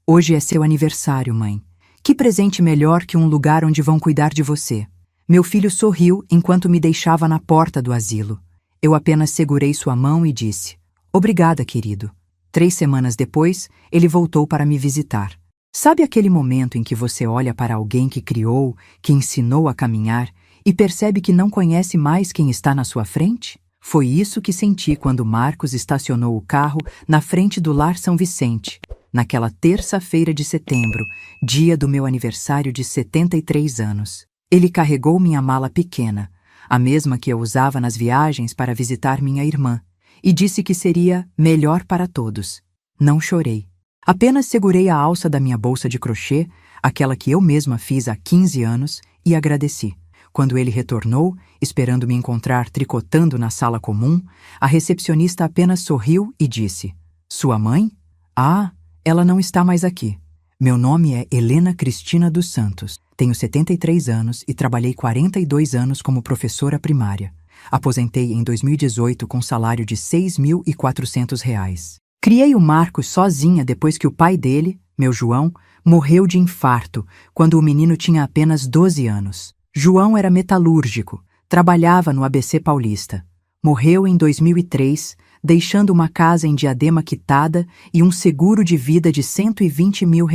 Hoje é seu aniversário, mãe. Que presente melhor que um lugar onde vão cuidar de você? Meu filho sorriu enquanto me deixava na porta do asilo. Eu apenas segurei sua mão e disse: Obrigada, querido. 3 semanas depois, ele voltou para me visitar. Sabe aquele momento em que você olha para alguém que criou, que ensinou a caminhar e percebe que não conhece mais quem está na sua frente? Foi isso que senti quando Marcos estacionou o carro na frente do Lar São Vicente, naquela terça-feira de setembro, dia do meu aniversário de 73 anos. Ele carregou minha mala pequena, a mesma que eu usava nas viagens para visitar minha irmã, e disse que seria melhor para todos. Não chorei. Apenas segurei a alça da minha bolsa de crochê, aquela que eu mesma fiz há 15 anos, e agradeci. Quando ele retornou, esperando me encontrar tricotando na sala comum, a recepcionista apenas sorriu e disse: Sua mãe? Ah, ela não está mais aqui. Meu nome é Helena Cristina dos Santos. Tenho 73 anos e trabalhei 42 anos como professora primária. Aposentei em 2018 com salário de R$ 6.400. Criei o Marcos sozinha depois que o pai dele, meu João, morreu de infarto quando o menino tinha apenas 12 anos. João era metalúrgico, trabalhava no ABC Paulista. Morreu em 2003, deixando uma casa em Diadema quitada e um seguro de vida de R$ 120 mil.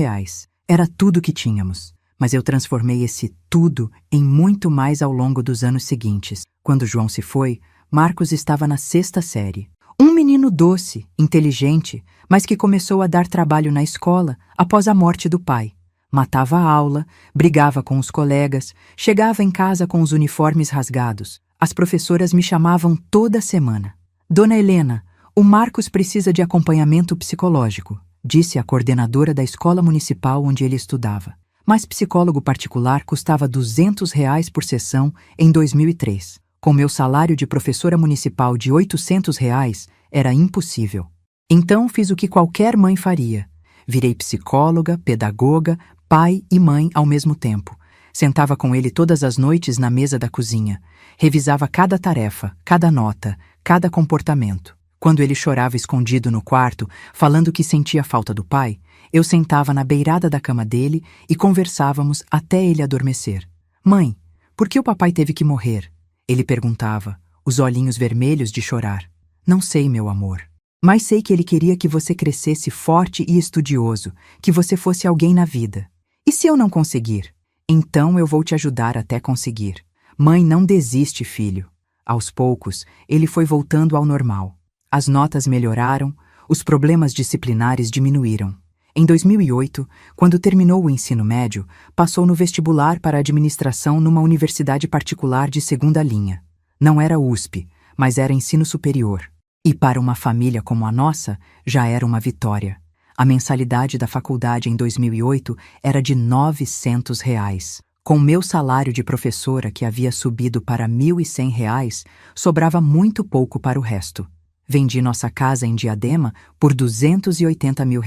Era tudo que tínhamos, mas eu transformei esse tudo em muito mais ao longo dos anos seguintes. Quando João se foi, Marcos estava na 6ª série. Um menino doce, inteligente, mas que começou a dar trabalho na escola após a morte do pai. Matava a aula, brigava com os colegas, chegava em casa com os uniformes rasgados. As professoras me chamavam toda semana. Dona Helena, o Marcos precisa de acompanhamento psicológico, disse a coordenadora da escola municipal onde ele estudava. Mas psicólogo particular custava R$ 200 por sessão em 2003. Com meu salário de professora municipal de R$ 800, era impossível. Então fiz o que qualquer mãe faria. Virei psicóloga, pedagoga, pai e mãe ao mesmo tempo. Sentava com ele todas as noites na mesa da cozinha. Revisava cada tarefa, cada nota, cada comportamento. Quando ele chorava escondido no quarto, falando que sentia falta do pai, eu sentava na beirada da cama dele e conversávamos até ele adormecer. Mãe, por que o papai teve que morrer? Ele perguntava, os olhinhos vermelhos de chorar. Não sei, meu amor. Mas sei que ele queria que você crescesse forte e estudioso, que você fosse alguém na vida. E se eu não conseguir? Então eu vou te ajudar até conseguir. Mãe, não desiste, filho. Aos poucos, ele foi voltando ao normal. As notas melhoraram, os problemas disciplinares diminuíram. Em 2008, quando terminou o ensino médio, passou no vestibular para administração numa universidade particular de segunda linha. Não era USP, mas era ensino superior. E para uma família como a nossa, já era uma vitória. A mensalidade da faculdade em 2008 era de R$ 900. Com meu salário de professora, que havia subido para R$ 1.100, sobrava muito pouco para o resto. Vendi nossa casa em Diadema por R$ 280 mil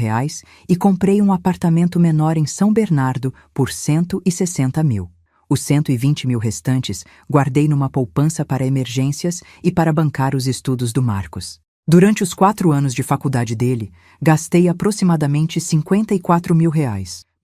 e comprei um apartamento menor em São Bernardo por R$ 160 mil. Os 120 mil restantes guardei numa poupança para emergências e para bancar os estudos do Marcos. Durante os 4 anos de faculdade dele, gastei aproximadamente R$ 54 mil.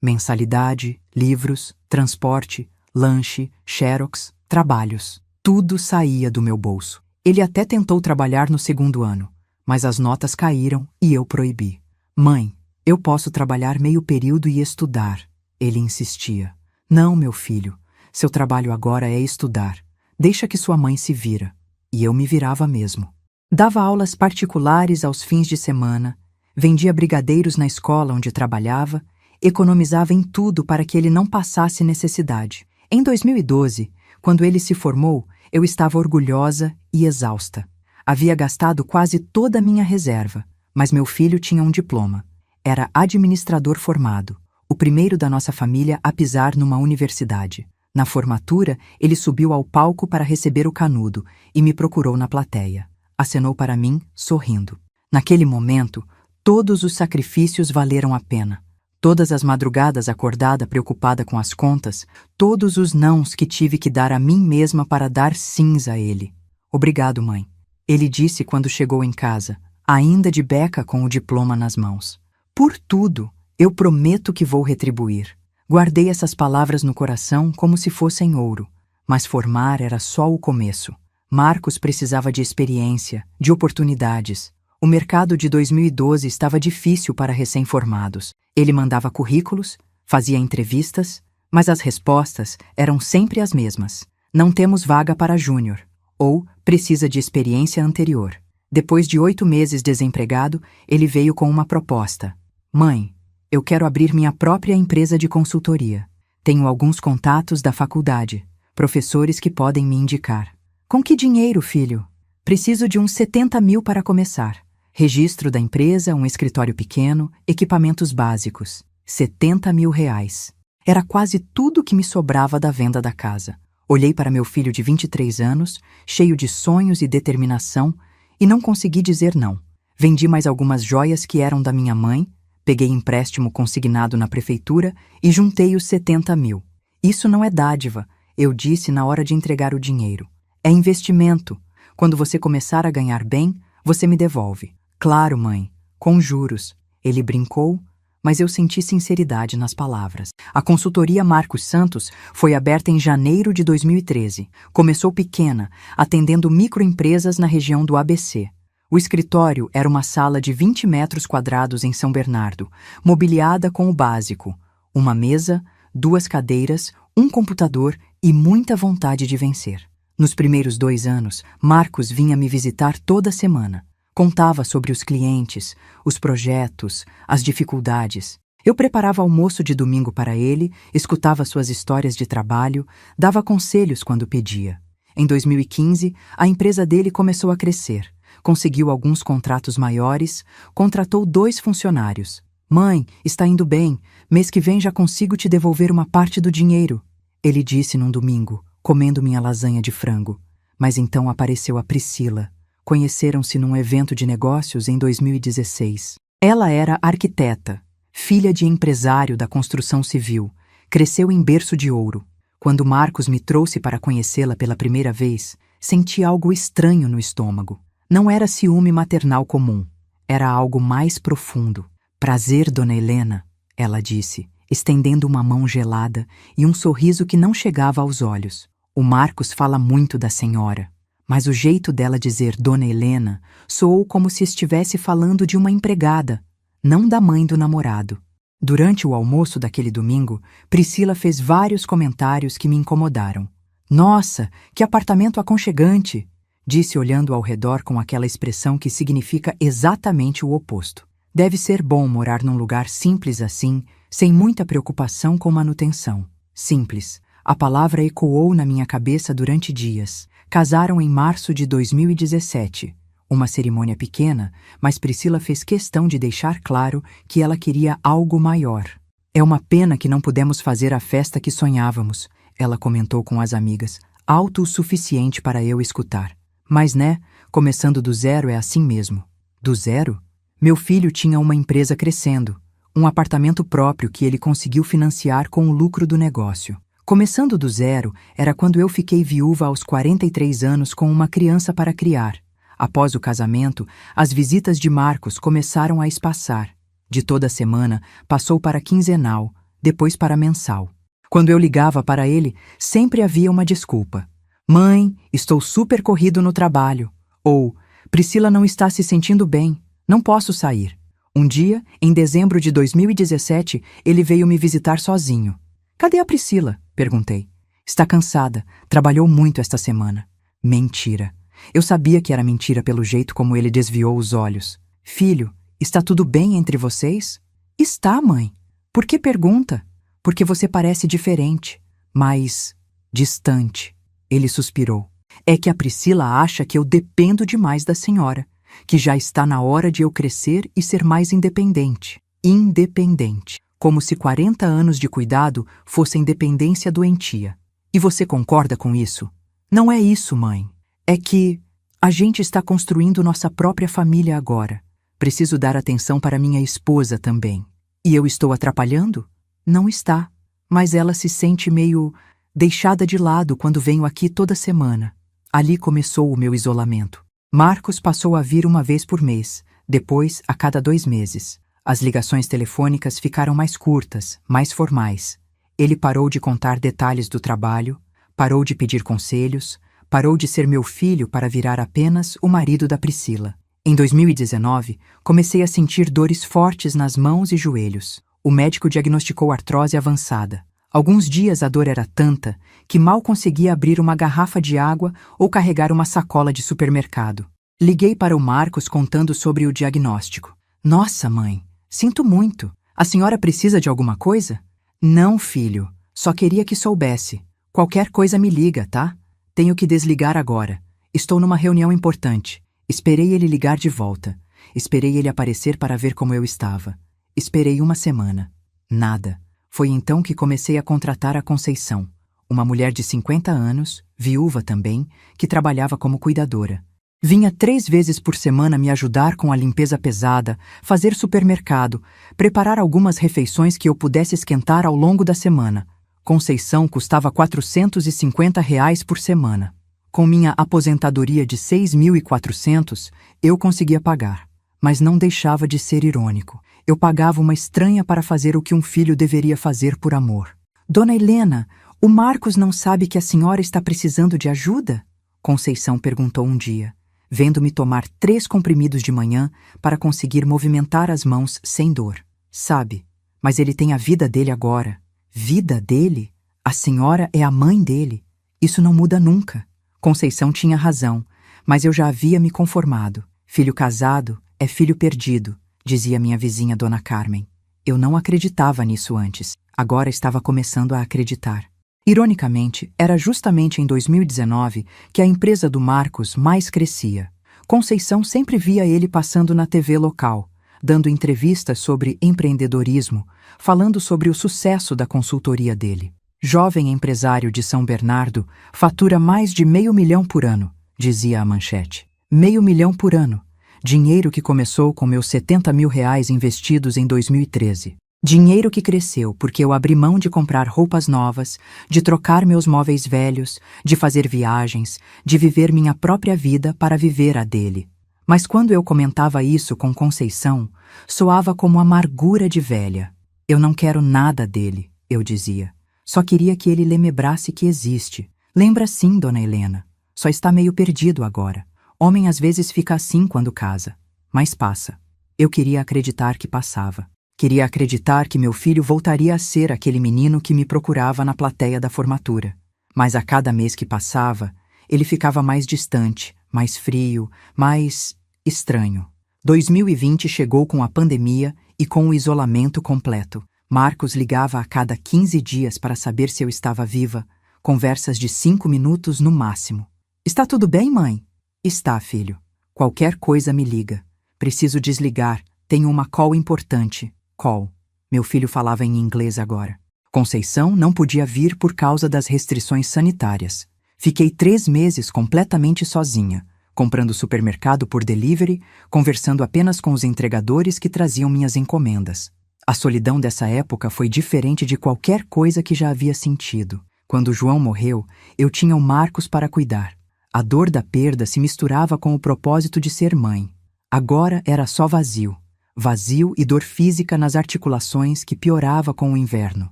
Mensalidade, livros, transporte, lanche, xerox, trabalhos. Tudo saía do meu bolso. Ele até tentou trabalhar no 2º ano, mas as notas caíram e eu proibi. Mãe, eu posso trabalhar meio período e estudar. Ele insistia. Não, meu filho, seu trabalho agora é estudar. Deixa que sua mãe se vira. E eu me virava mesmo. Dava aulas particulares aos fins de semana, vendia brigadeiros na escola onde trabalhava, economizava em tudo para que ele não passasse necessidade. Em 2012, quando ele se formou, eu estava orgulhosa e exausta. Havia gastado quase toda a minha reserva, mas meu filho tinha um diploma. Era administrador formado, o primeiro da nossa família a pisar numa universidade. Na formatura, ele subiu ao palco para receber o canudo e me procurou na plateia. Acenou para mim, sorrindo. Naquele momento, todos os sacrifícios valeram a pena. Todas as madrugadas acordada preocupada com as contas, todos os nãos que tive que dar a mim mesma para dar sims a ele. Obrigado, mãe. Ele disse quando chegou em casa, ainda de beca com o diploma nas mãos. Por tudo, Eu prometo que vou retribuir. Guardei essas palavras no coração como se fossem ouro, mas formar era só o começo. Marcos precisava de experiência, de oportunidades. O mercado de 2012 estava difícil para recém-formados. Ele mandava currículos, fazia entrevistas, mas as respostas eram sempre as mesmas. Não temos vaga para júnior, ou precisa de experiência anterior. Depois de 8 meses desempregado, ele veio com uma proposta. Mãe, eu quero abrir minha própria empresa de consultoria. Tenho alguns contatos da faculdade, professores que podem me indicar. Com que dinheiro, filho? Preciso de uns 70 mil para começar. Registro da empresa, um escritório pequeno, equipamentos básicos. 70 mil reais. Era quase tudo que me sobrava da venda da casa. Olhei para meu filho de 23 anos, cheio de sonhos e determinação, e não consegui dizer não. Vendi mais algumas joias que eram da minha mãe, peguei empréstimo consignado na prefeitura e juntei os 70 mil. Isso não é dádiva, eu disse na hora de entregar o dinheiro. É investimento. Quando você começar a ganhar bem, você me devolve. Claro, mãe, com juros. Ele brincou, mas eu senti sinceridade nas palavras. A consultoria Marcos Santos foi aberta em janeiro de 2013. Começou pequena, atendendo microempresas na região do ABC. O escritório era uma sala de 20 metros quadrados em São Bernardo, mobiliada com o básico: uma mesa, 2 cadeiras, um computador e muita vontade de vencer. Nos primeiros 2 anos, Marcos vinha me visitar toda semana. Contava sobre os clientes, os projetos, as dificuldades. Eu preparava almoço de domingo para ele, escutava suas histórias de trabalho, dava conselhos quando pedia. Em 2015, a empresa dele começou a crescer. Conseguiu alguns contratos maiores, contratou 2 funcionários. Mãe, está indo bem. Mês que vem já consigo te devolver uma parte do dinheiro. Ele disse num domingo, comendo minha lasanha de frango. Mas então apareceu a Priscila. Conheceram-se num evento de negócios em 2016. Ela era arquiteta, filha de empresário da construção civil, cresceu em berço de ouro. Quando Marcos me trouxe para conhecê-la pela primeira vez, senti algo estranho no estômago. Não era ciúme maternal comum, era algo mais profundo. Prazer, dona Helena, ela disse, estendendo uma mão gelada e um sorriso que não chegava aos olhos. O Marcos fala muito da senhora, mas o jeito dela dizer Dona Helena soou como se estivesse falando de uma empregada, não da mãe do namorado. Durante o almoço daquele domingo, Priscila fez vários comentários que me incomodaram. Nossa, que apartamento aconchegante! Disse olhando ao redor com aquela expressão que significa exatamente o oposto. Deve ser bom morar num lugar simples assim, sem muita preocupação com manutenção. Simples. A palavra ecoou na minha cabeça durante dias. Casaram em março de 2017. Uma cerimônia pequena, mas Priscila fez questão de deixar claro que ela queria algo maior. É uma pena que não pudemos fazer a festa que sonhávamos, ela comentou com as amigas, alto o suficiente para eu escutar. Mas né, começando do zero é assim mesmo. Do zero? Meu filho tinha uma empresa crescendo, um apartamento próprio que ele conseguiu financiar com o lucro do negócio. Começando do zero era quando eu fiquei viúva aos 43 anos com uma criança para criar. Após o casamento, as visitas de Marcos começaram a espaçar. De toda semana, passou para quinzenal, depois para mensal. Quando eu ligava para ele, sempre havia uma desculpa. Mãe, estou super corrido no trabalho. Ou, Priscila não está se sentindo bem, não posso sair. Um dia, em dezembro de 2017, ele veio me visitar sozinho. Cadê a Priscila? Perguntei. Está cansada, trabalhou muito esta semana. Mentira. Eu sabia que era mentira pelo jeito como ele desviou os olhos. Filho, está tudo bem entre vocês? Está, mãe. Por que pergunta? Porque você parece diferente, mais distante. Ele suspirou. É que a Priscila acha que eu dependo demais da senhora, que já está na hora de eu crescer e ser mais independente. Independente. Como se 40 anos de cuidado fossem dependência doentia. E você concorda com isso? Não é isso, mãe. É que a gente está construindo nossa própria família agora. Preciso dar atenção para minha esposa também. E eu estou atrapalhando? Não está. Mas ela se sente meio deixada de lado quando venho aqui toda semana. Ali começou o meu isolamento. Marcos passou a vir uma vez por mês, depois a cada 2 meses. As ligações telefônicas ficaram mais curtas, mais formais. Ele parou de contar detalhes do trabalho, parou de pedir conselhos, parou de ser meu filho para virar apenas o marido da Priscila. Em 2019, comecei a sentir dores fortes nas mãos e joelhos. O médico diagnosticou artrose avançada. Alguns dias a dor era tanta que mal conseguia abrir uma garrafa de água ou carregar uma sacola de supermercado. Liguei para o Marcos contando sobre o diagnóstico. Nossa, mãe, sinto muito. A senhora precisa de alguma coisa? Não, filho. Só queria que soubesse. Qualquer coisa me liga, tá? Tenho que desligar agora. Estou numa reunião importante. Esperei ele ligar de volta. Esperei ele aparecer para ver como eu estava. Esperei uma semana. Nada. Foi então que comecei a contratar a Conceição, uma mulher de 50 anos, viúva também, que trabalhava como cuidadora. Vinha 3 vezes por semana me ajudar com a limpeza pesada, fazer supermercado, preparar algumas refeições que eu pudesse esquentar ao longo da semana. Conceição custava R$ 450 por semana. Com minha aposentadoria de 6.400, eu conseguia pagar. Mas não deixava de ser irônico. Eu pagava uma estranha para fazer o que um filho deveria fazer por amor. Dona Helena, o Marcos não sabe que a senhora está precisando de ajuda? Conceição perguntou um dia, vendo-me tomar 3 comprimidos de manhã para conseguir movimentar as mãos sem dor. Sabe, mas ele tem a vida dele agora. Vida dele? A senhora é a mãe dele. Isso não muda nunca. Conceição tinha razão, mas eu já havia me conformado. Filho casado é filho perdido, dizia minha vizinha Dona Carmen. Eu não acreditava nisso antes. Agora estava começando a acreditar. Ironicamente, era justamente em 2019 que a empresa do Marcos mais crescia. Conceição sempre via ele passando na TV local, dando entrevistas sobre empreendedorismo, falando sobre o sucesso da consultoria dele. Jovem empresário de São Bernardo, fatura mais de R$500 mil por ano, dizia a manchete. R$500 mil por ano. Dinheiro que começou com meus R$70 mil investidos em 2013. Dinheiro que cresceu porque eu abri mão de comprar roupas novas, de trocar meus móveis velhos, de fazer viagens, de viver minha própria vida para viver a dele. Mas quando eu comentava isso com Conceição, soava como amargura de velha. Eu não quero nada dele, eu dizia. Só queria que ele lembrasse que existe. Lembra sim, Dona Helena. Só está meio perdido agora. Homem às vezes fica assim quando casa. Mas passa. Eu queria acreditar que passava. Queria acreditar que meu filho voltaria a ser aquele menino que me procurava na plateia da formatura. Mas a cada mês que passava, ele ficava mais distante, mais frio, mais estranho. 2020 chegou com a pandemia e com o isolamento completo. Marcos ligava a cada 15 dias para saber se eu estava viva, conversas de 5 minutos no máximo. Está tudo bem, mãe? Está, filho. Qualquer coisa me liga. Preciso desligar, tenho uma call importante. Call. Meu filho falava em inglês agora. Conceição não podia vir por causa das restrições sanitárias. Fiquei 3 meses completamente sozinha, comprando supermercado por delivery, conversando apenas com os entregadores que traziam minhas encomendas. A solidão dessa época foi diferente de qualquer coisa que já havia sentido. Quando João morreu, eu tinha o Marcos para cuidar. A dor da perda se misturava com o propósito de ser mãe. Agora era só vazio. Vazio e dor física nas articulações que piorava com o inverno.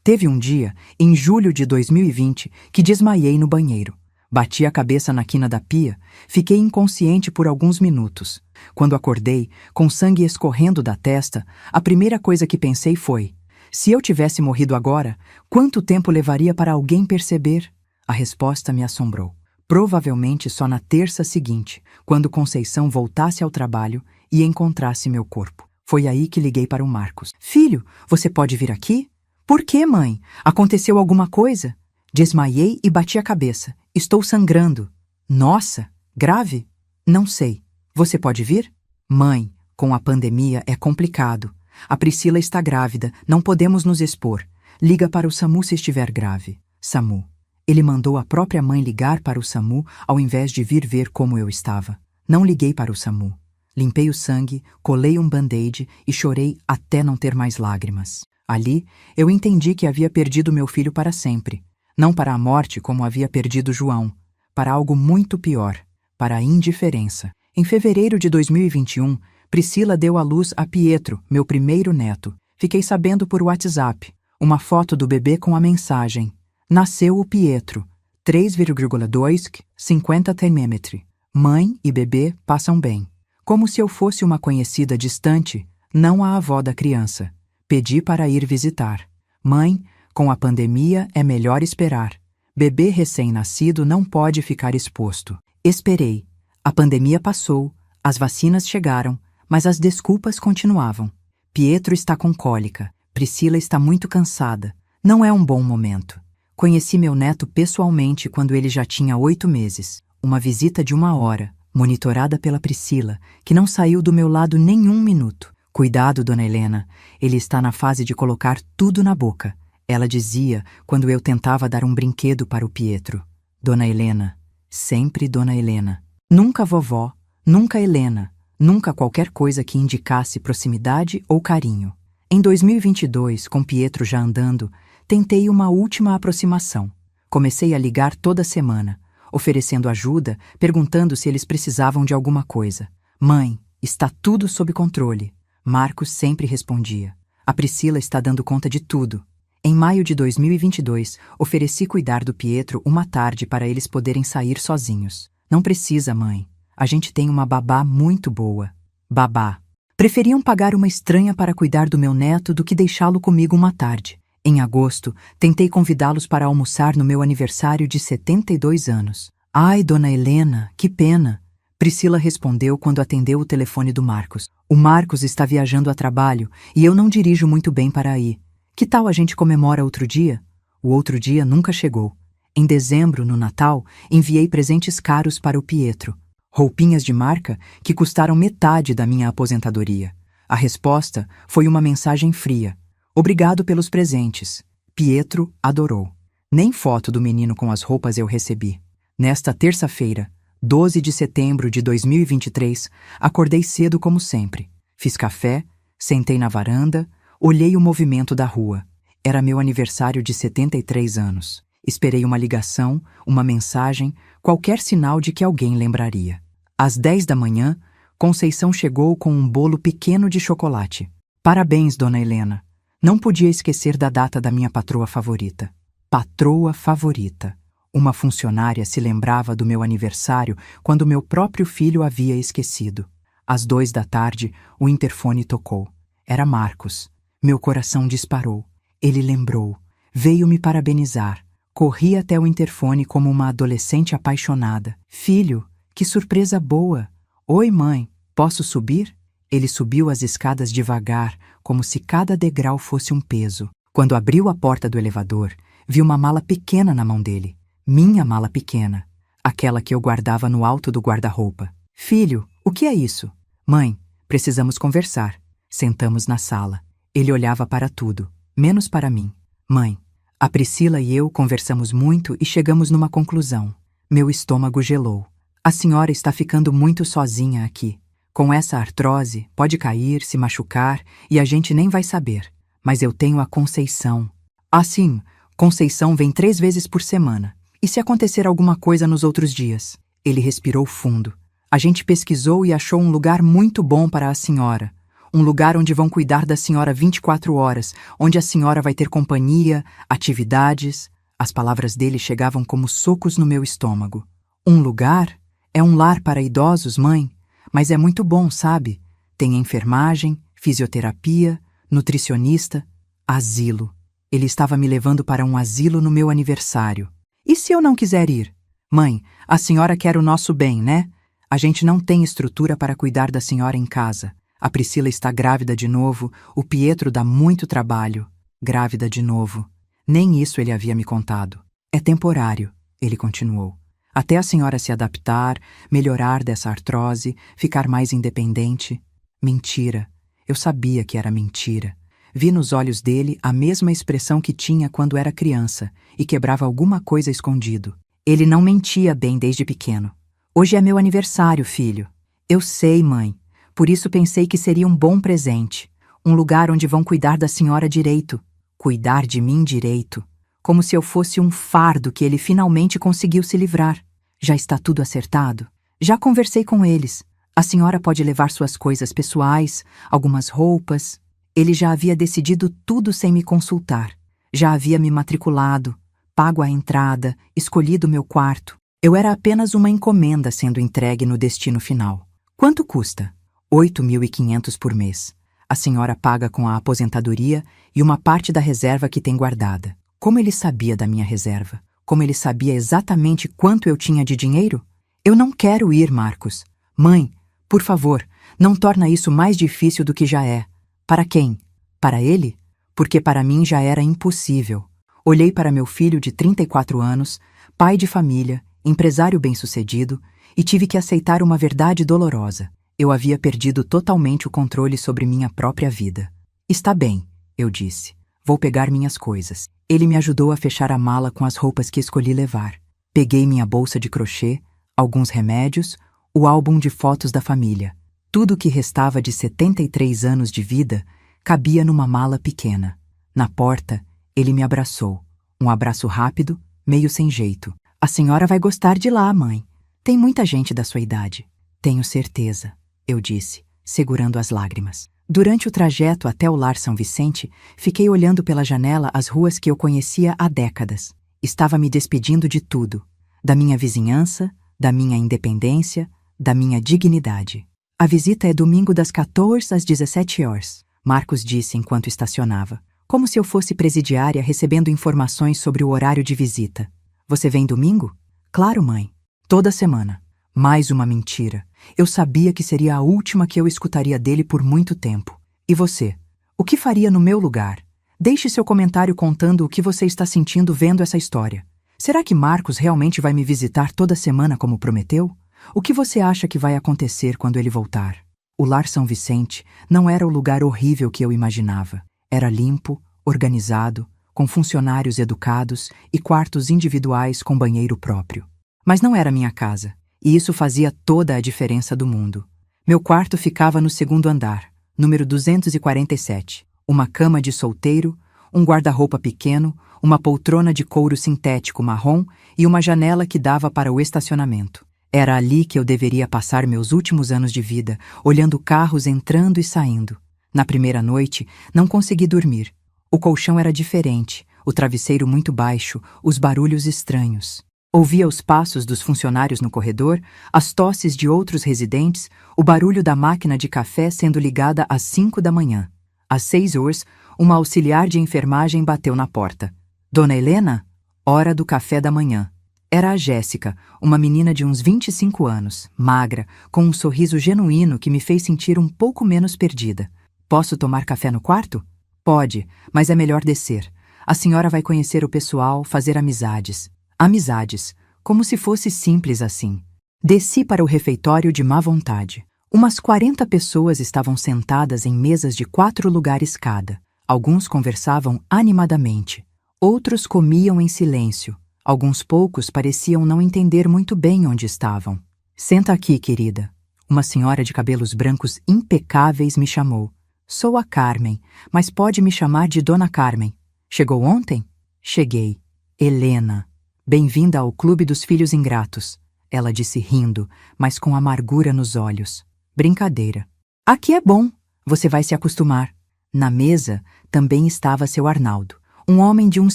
Teve um dia, em julho de 2020, que desmaiei no banheiro. Bati a cabeça na quina da pia, fiquei inconsciente por alguns minutos. Quando acordei, com sangue escorrendo da testa, a primeira coisa que pensei foi: se eu tivesse morrido agora, quanto tempo levaria para alguém perceber? A resposta me assombrou. Provavelmente só na terça seguinte, quando Conceição voltasse ao trabalho e encontrasse meu corpo. Foi aí que liguei para o Marcos. Filho, você pode vir aqui? Por quê, mãe? Aconteceu alguma coisa? Desmaiei e bati a cabeça. Estou sangrando. Nossa, grave? Não sei. Você pode vir? Mãe, com a pandemia é complicado. A Priscila está grávida, não podemos nos expor. Liga para o SAMU se estiver grave. SAMU. Ele mandou a própria mãe ligar para o SAMU ao invés de vir ver como eu estava. Não liguei para o SAMU. Limpei o sangue, colei um band-aid e chorei até não ter mais lágrimas. Ali, eu entendi que havia perdido meu filho para sempre. Não para a morte como havia perdido João. Para algo muito pior. Para a indiferença. Em fevereiro de 2021, Priscila deu à luz a Pietro, meu primeiro neto. Fiquei sabendo por WhatsApp. Uma foto do bebê com a mensagem: nasceu o Pietro, 3,2 50 cm. Mãe e bebê passam bem. Como se eu fosse uma conhecida distante, não a avó da criança. Pedi para ir visitar. Mãe, com a pandemia é melhor esperar. Bebê recém-nascido não pode ficar exposto. Esperei. A pandemia passou, as vacinas chegaram, mas as desculpas continuavam. Pietro está com cólica. Priscila está muito cansada. Não é um bom momento. Conheci meu neto pessoalmente quando ele já tinha 8 meses. Uma visita de 1 hora, monitorada pela Priscila, que não saiu do meu lado nem 1 minuto. Cuidado, dona Helena, ele está na fase de colocar tudo na boca. Ela dizia quando eu tentava dar um brinquedo para o Pietro. Dona Helena, sempre Dona Helena. Nunca vovó, nunca Helena, nunca qualquer coisa que indicasse proximidade ou carinho. Em 2022, com Pietro já andando, tentei uma última aproximação. Comecei a ligar toda semana, oferecendo ajuda, perguntando se eles precisavam de alguma coisa. Mãe, está tudo sob controle. Marcos sempre respondia. A Priscila está dando conta de tudo. Em maio de 2022, ofereci cuidar do Pietro uma tarde para eles poderem sair sozinhos. Não precisa, mãe. A gente tem uma babá muito boa. Babá. Preferiam pagar uma estranha para cuidar do meu neto do que deixá-lo comigo uma tarde. Em agosto, tentei convidá-los para almoçar no meu aniversário de 72 anos. Ai, dona Helena, que pena. Priscila respondeu quando atendeu o telefone do Marcos. O Marcos está viajando a trabalho e eu não dirijo muito bem para aí. Que tal a gente comemora outro dia? O outro dia nunca chegou. Em dezembro, no Natal, enviei presentes caros para o Pietro. Roupinhas de marca que custaram metade da minha aposentadoria. A resposta foi uma mensagem fria. Obrigado pelos presentes. Pietro adorou. Nem foto do menino com as roupas eu recebi. Nesta terça-feira, 12 de setembro de 2023, acordei cedo como sempre. Fiz café, sentei na varanda, olhei o movimento da rua. Era meu aniversário de 73 anos. Esperei uma ligação, uma mensagem, qualquer sinal de que alguém lembraria. Às 10 da manhã, Conceição chegou com um bolo pequeno de chocolate. Parabéns, dona Helena. Não podia esquecer da data da minha patroa favorita. Patroa favorita. Uma funcionária se lembrava do meu aniversário quando meu próprio filho havia esquecido. Às 2 da tarde, o interfone tocou. Era Marcos. Meu coração disparou. Ele lembrou. Veio me parabenizar. Corri até o interfone como uma adolescente apaixonada. Filho, que surpresa boa! Oi, mãe, posso subir? Ele subiu as escadas devagar, como se cada degrau fosse um peso. Quando abriu a porta do elevador, vi uma mala pequena na mão dele. Minha mala pequena. Aquela que eu guardava no alto do guarda-roupa. Filho, o que é isso? Mãe, precisamos conversar. Sentamos na sala. Ele olhava para tudo, menos para mim. Mãe, a Priscila e eu conversamos muito e chegamos numa conclusão. Meu estômago gelou. A senhora está ficando muito sozinha aqui. Com essa artrose, pode cair, se machucar e a gente nem vai saber. Mas eu tenho a Conceição. Assim, Conceição vem 3 vezes por semana. E se acontecer alguma coisa nos outros dias? Ele respirou fundo. A gente pesquisou e achou um lugar muito bom para a senhora. Um lugar onde vão cuidar da senhora 24 horas, onde a senhora vai ter companhia, atividades. As palavras dele chegavam como socos no meu estômago. Um lugar? É um lar para idosos, mãe. Mas é muito bom, sabe? Tem enfermagem, fisioterapia, nutricionista, asilo. Ele estava me levando para um asilo no meu aniversário. E se eu não quiser ir? Mãe, a senhora quer o nosso bem, né? A gente não tem estrutura para cuidar da senhora em casa. A Priscila está grávida de novo, o Pietro dá muito trabalho. Grávida de novo. Nem isso ele havia me contado. É temporário, ele continuou. Até a senhora se adaptar, melhorar dessa artrose, ficar mais independente. Mentira. Eu sabia que era mentira. Vi nos olhos dele a mesma expressão que tinha quando era criança e quebrava alguma coisa escondido. Ele não mentia bem desde pequeno. Hoje é meu aniversário, filho. Eu sei, mãe. Por isso pensei que seria um bom presente. Um lugar onde vão cuidar da senhora direito. Cuidar de mim direito. Como se eu fosse um fardo que ele finalmente conseguiu se livrar. Já está tudo acertado? Já conversei com eles. A senhora pode levar suas coisas pessoais, algumas roupas. Ele já havia decidido tudo sem me consultar. Já havia me matriculado, pago a entrada, escolhido meu quarto. Eu era apenas uma encomenda sendo entregue no destino final. Quanto custa? 8.500 por mês. A senhora paga com a aposentadoria e uma parte da reserva que tem guardada. Como ele sabia da minha reserva? Como ele sabia exatamente quanto eu tinha de dinheiro? Eu não quero ir, Marcos. Mãe, por favor, não torna isso mais difícil do que já é. Para quem? Para ele? Porque para mim já era impossível. Olhei para meu filho de 34 anos, pai de família, empresário bem-sucedido, e tive que aceitar uma verdade dolorosa. Eu havia perdido totalmente o controle sobre minha própria vida. Está bem, eu disse. Vou pegar minhas coisas. Ele me ajudou a fechar a mala com as roupas que escolhi levar. Peguei minha bolsa de crochê, alguns remédios, o álbum de fotos da família. Tudo o que restava de 73 anos de vida cabia numa mala pequena. Na porta, ele me abraçou. Um abraço rápido, meio sem jeito. A senhora vai gostar de lá, mãe. Tem muita gente da sua idade. Tenho certeza, eu disse, segurando as lágrimas. Durante o trajeto até o Lar São Vicente, fiquei olhando pela janela as ruas que eu conhecia há décadas. Estava me despedindo de tudo. Da minha vizinhança, da minha independência, da minha dignidade. A visita é domingo das 14 às 17 horas, Marcos disse enquanto estacionava. Como se eu fosse presidiária recebendo informações sobre o horário de visita. Você vem domingo? Claro, mãe. Toda semana. Mais uma mentira. Eu sabia que seria a última que eu escutaria dele por muito tempo. E você? O que faria no meu lugar? Deixe seu comentário contando o que você está sentindo vendo essa história. Será que Marcos realmente vai me visitar toda semana como prometeu? O que você acha que vai acontecer quando ele voltar? O Lar São Vicente não era o lugar horrível que eu imaginava. Era limpo, organizado, com funcionários educados e quartos individuais com banheiro próprio. Mas não era minha casa, e isso fazia toda a diferença do mundo. Meu quarto ficava no segundo andar, número 247. Uma cama de solteiro, um guarda-roupa pequeno, uma poltrona de couro sintético marrom e uma janela que dava para o estacionamento. Era ali que eu deveria passar meus últimos anos de vida, olhando carros entrando e saindo. Na primeira noite, não consegui dormir. O colchão era diferente, o travesseiro muito baixo, os barulhos estranhos. Ouvia os passos dos funcionários no corredor, as tosses de outros residentes, o barulho da máquina de café sendo ligada às 5 da manhã. Às 6 horas, uma auxiliar de enfermagem bateu na porta. Dona Helena? Hora do café da manhã. Era a Jéssica, uma menina de uns 25 anos, magra, com um sorriso genuíno que me fez sentir um pouco menos perdida. Posso tomar café no quarto? Pode, mas é melhor descer. A senhora vai conhecer o pessoal, fazer amizades. Amizades, como se fosse simples assim. Desci para o refeitório de má vontade. Umas 40 pessoas estavam sentadas em mesas de 4 lugares cada. Alguns conversavam animadamente. Outros comiam em silêncio. Alguns poucos pareciam não entender muito bem onde estavam. Senta aqui, querida. Uma senhora de cabelos brancos impecáveis me chamou. Sou a Carmen, mas pode me chamar de Dona Carmen. Chegou ontem? Cheguei. Helena. Bem-vinda ao Clube dos Filhos Ingratos. Ela disse rindo, mas com amargura nos olhos. Brincadeira. Aqui é bom. Você vai se acostumar. Na mesa também estava seu Arnaldo, um homem de uns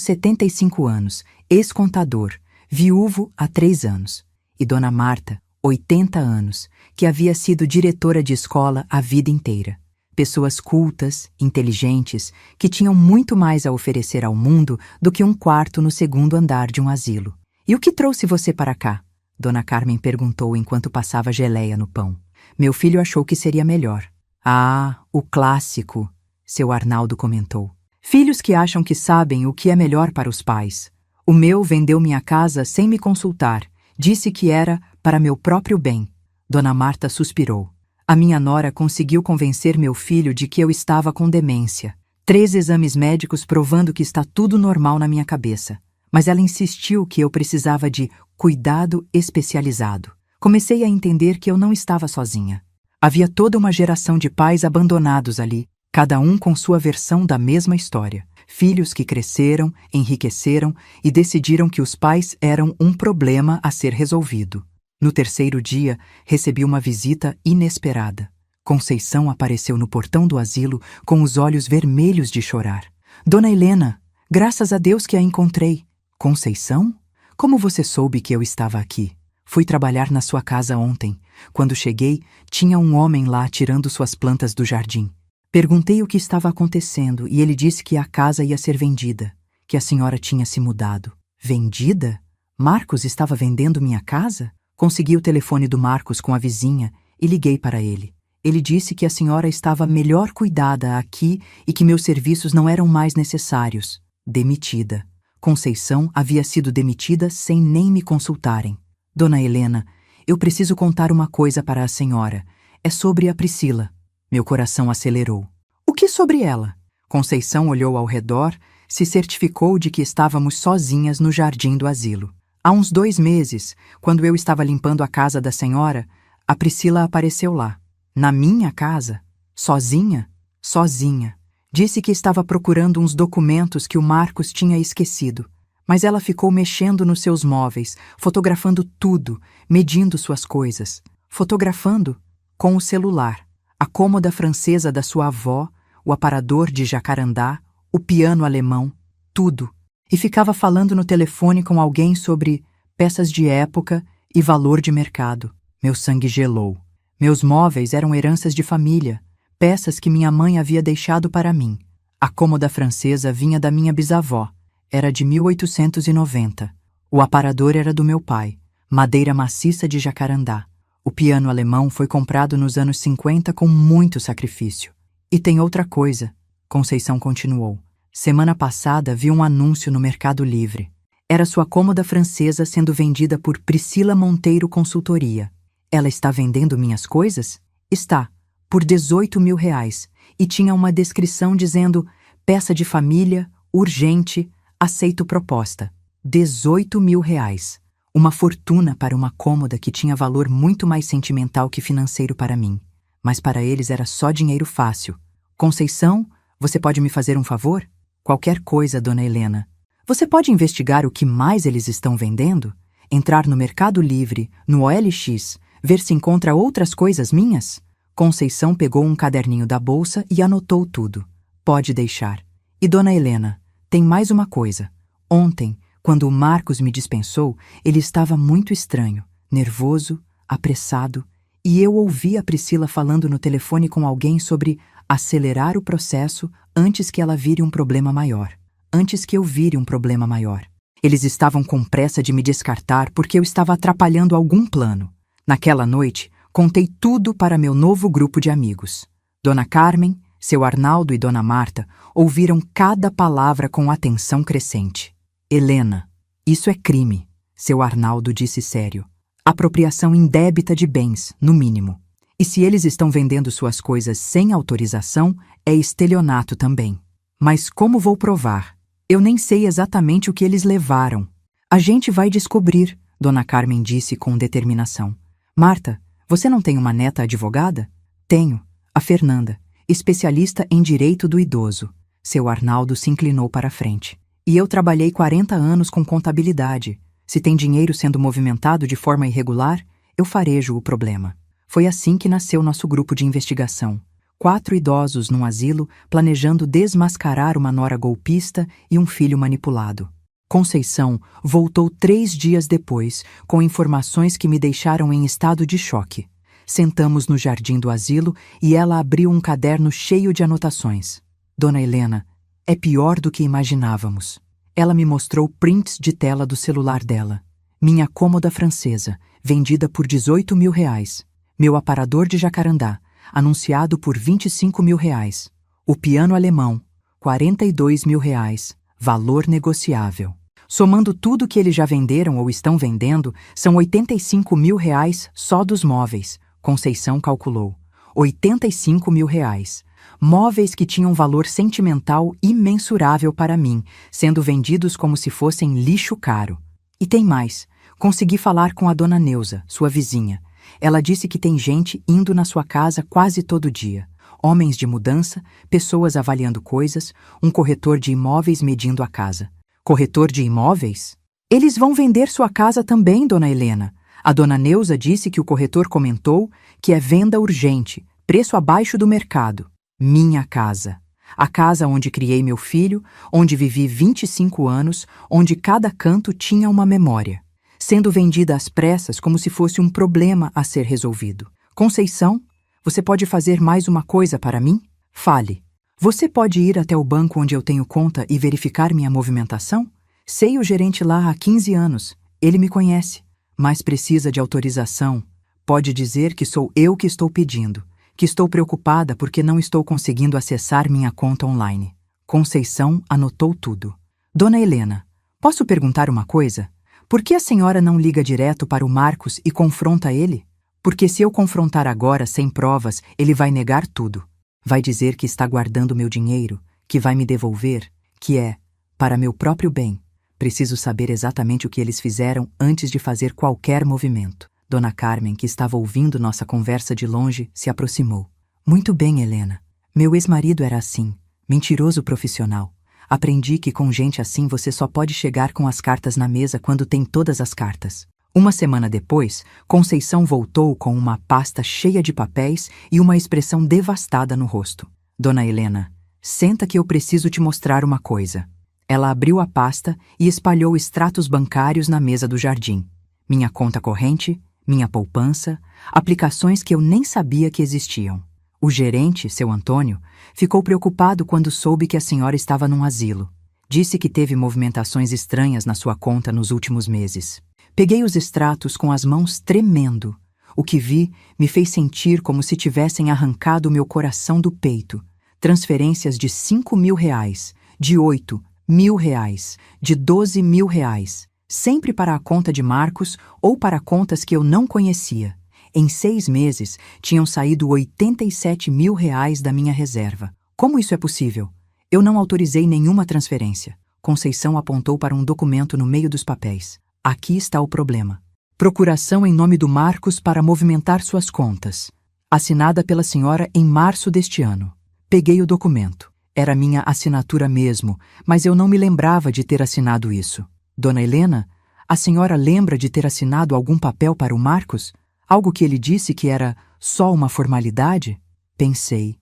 75 anos, ex-contador, viúvo há 3 anos. E Dona Marta, 80 anos, que havia sido diretora de escola a vida inteira. Pessoas cultas, inteligentes, que tinham muito mais a oferecer ao mundo do que um quarto no segundo andar de um asilo. E o que trouxe você para cá? Dona Carmen perguntou enquanto passava geleia no pão. Meu filho achou que seria melhor. Ah, o clássico, seu Arnaldo comentou. Filhos que acham que sabem o que é melhor para os pais. O meu vendeu minha casa sem me consultar. Disse que era para meu próprio bem. Dona Marta suspirou. A minha nora conseguiu convencer meu filho de que eu estava com demência. 3 exames médicos provando que está tudo normal na minha cabeça. Mas ela insistiu que eu precisava de cuidado especializado. Comecei a entender que eu não estava sozinha. Havia toda uma geração de pais abandonados ali, cada um com sua versão da mesma história. Filhos que cresceram, enriqueceram e decidiram que os pais eram um problema a ser resolvido. No terceiro dia, recebi uma visita inesperada. Conceição apareceu no portão do asilo com os olhos vermelhos de chorar. Dona Helena, graças a Deus que a encontrei. Conceição? Como você soube que eu estava aqui? Fui trabalhar na sua casa ontem. Quando cheguei, tinha um homem lá tirando suas plantas do jardim. Perguntei o que estava acontecendo e ele disse que a casa ia ser vendida, que a senhora tinha se mudado. Vendida? Marcos estava vendendo minha casa? Consegui o telefone do Marcos com a vizinha e liguei para ele. Ele disse que a senhora estava melhor cuidada aqui e que meus serviços não eram mais necessários. Demitida. Conceição havia sido demitida sem nem me consultarem. Dona Helena, eu preciso contar uma coisa para a senhora. É sobre a Priscila. Meu coração acelerou. O que sobre ela? Conceição olhou ao redor, se certificou de que estávamos sozinhas no jardim do asilo. Há uns 2 meses, quando eu estava limpando a casa da senhora, a Priscila apareceu lá. Na minha casa? Sozinha? Sozinha. Disse que estava procurando uns documentos que o Marcos tinha esquecido. Mas ela ficou mexendo nos seus móveis, fotografando tudo, medindo suas coisas. Fotografando com o celular, a cômoda francesa da sua avó, o aparador de jacarandá, o piano alemão, tudo. E ficava falando no telefone com alguém sobre peças de época e valor de mercado. Meu sangue gelou. Meus móveis eram heranças de família, peças que minha mãe havia deixado para mim. A cômoda francesa vinha da minha bisavó. Era de 1890. O aparador era do meu pai, madeira maciça de jacarandá. O piano alemão foi comprado nos anos 50 com muito sacrifício. E tem outra coisa, Conceição continuou. Semana passada vi um anúncio no Mercado Livre. Era sua cômoda francesa sendo vendida por Priscila Monteiro Consultoria. Ela está vendendo minhas coisas? Está, por R$18.000. E tinha uma descrição dizendo: peça de família, urgente, aceito proposta. R$18.000. Uma fortuna para uma cômoda que tinha valor muito mais sentimental que financeiro para mim. Mas para eles era só dinheiro fácil. Conceição, você pode me fazer um favor? Qualquer coisa, Dona Helena. Você pode investigar o que mais eles estão vendendo? Entrar no Mercado Livre, no OLX, ver se encontra outras coisas minhas? Conceição pegou um caderninho da bolsa e anotou tudo. Pode deixar. E Dona Helena, tem mais uma coisa. Ontem, quando o Marcos me dispensou, ele estava muito estranho, nervoso, apressado, e eu ouvi a Priscila falando no telefone com alguém sobre acelerar o processo antes que ela vire um problema maior. Antes que eu vire um problema maior. Eles estavam com pressa de me descartar porque eu estava atrapalhando algum plano. Naquela noite, contei tudo para meu novo grupo de amigos. Dona Carmen, seu Arnaldo e Dona Marta ouviram cada palavra com atenção crescente. Helena, isso é crime, seu Arnaldo disse sério. Apropriação indébita de bens, no mínimo. E se eles estão vendendo suas coisas sem autorização, é estelionato também. Mas como vou provar? Eu nem sei exatamente o que eles levaram. A gente vai descobrir, Dona Carmen disse com determinação. Marta, você não tem uma neta advogada? Tenho, a Fernanda, especialista em direito do idoso. Seu Arnaldo se inclinou para a frente. E eu trabalhei 40 anos com contabilidade. Se tem dinheiro sendo movimentado de forma irregular, eu farejo o problema. Foi assim que nasceu nosso grupo de investigação. 4 idosos num asilo planejando desmascarar uma nora golpista e um filho manipulado. Conceição voltou 3 dias depois com informações que me deixaram em estado de choque. Sentamos no jardim do asilo e ela abriu um caderno cheio de anotações. Dona Helena, é pior do que imaginávamos. Ela me mostrou prints de tela do celular dela. Minha cômoda francesa, vendida por R$18.000. Meu aparador de jacarandá, anunciado por R$25.000. O piano alemão, R$42.000. Valor negociável. Somando tudo que eles já venderam ou estão vendendo, são R$85.000 só dos móveis, Conceição calculou. R$85.000. Móveis que tinham valor sentimental imensurável para mim, sendo vendidos como se fossem lixo caro. E tem mais. Consegui falar com a dona Neuza, sua vizinha. Ela disse que tem gente indo na sua casa quase todo dia. Homens de mudança, pessoas avaliando coisas, um corretor de imóveis medindo a casa. Corretor de imóveis? Eles vão vender sua casa também, Dona Helena. A dona Neuza disse que o corretor comentou que é venda urgente, preço abaixo do mercado. Minha casa. A casa onde criei meu filho, onde vivi 25 anos, onde cada canto tinha uma memória. Sendo vendida às pressas como se fosse um problema a ser resolvido. Conceição, você pode fazer mais uma coisa para mim? Fale. Você pode ir até o banco onde eu tenho conta e verificar minha movimentação? Sei o gerente lá há 15 anos. Ele me conhece, mas precisa de autorização. Pode dizer que sou eu que estou pedindo, que estou preocupada porque não estou conseguindo acessar minha conta online. Conceição anotou tudo. Dona Helena, posso perguntar uma coisa? Por que a senhora não liga direto para o Marcos e confronta ele? Porque se eu confrontar agora sem provas, ele vai negar tudo. Vai dizer que está guardando meu dinheiro, que vai me devolver, que é, para meu próprio bem. Preciso saber exatamente o que eles fizeram antes de fazer qualquer movimento. Dona Carmen, que estava ouvindo nossa conversa de longe, se aproximou. Muito bem, Helena. Meu ex-marido era assim, mentiroso profissional. Aprendi que com gente assim você só pode chegar com as cartas na mesa quando tem todas as cartas. Uma semana depois, Conceição voltou com uma pasta cheia de papéis e uma expressão devastada no rosto. Dona Helena, senta que eu preciso te mostrar uma coisa. Ela abriu a pasta e espalhou extratos bancários na mesa do jardim. Minha conta corrente, minha poupança, aplicações que eu nem sabia que existiam. O gerente, seu Antônio, ficou preocupado quando soube que a senhora estava num asilo. Disse que teve movimentações estranhas na sua conta nos últimos meses. Peguei os extratos com as mãos tremendo. O que vi me fez sentir como se tivessem arrancado meu coração do peito. Transferências de R$ 5.000, de R$ 8.000, de R$ 12.000, sempre para a conta de Marcos ou para contas que eu não conhecia. Em 6 meses, tinham saído R$ 87.000 da minha reserva. Como isso é possível? Eu não autorizei nenhuma transferência. Conceição apontou para um documento no meio dos papéis. Aqui está o problema. Procuração em nome do Marcos para movimentar suas contas. Assinada pela senhora em março deste ano. Peguei o documento. Era minha assinatura mesmo, mas eu não me lembrava de ter assinado isso. Dona Helena, a senhora lembra de ter assinado algum papel para o Marcos? Algo que ele disse que era só uma formalidade? Pensei,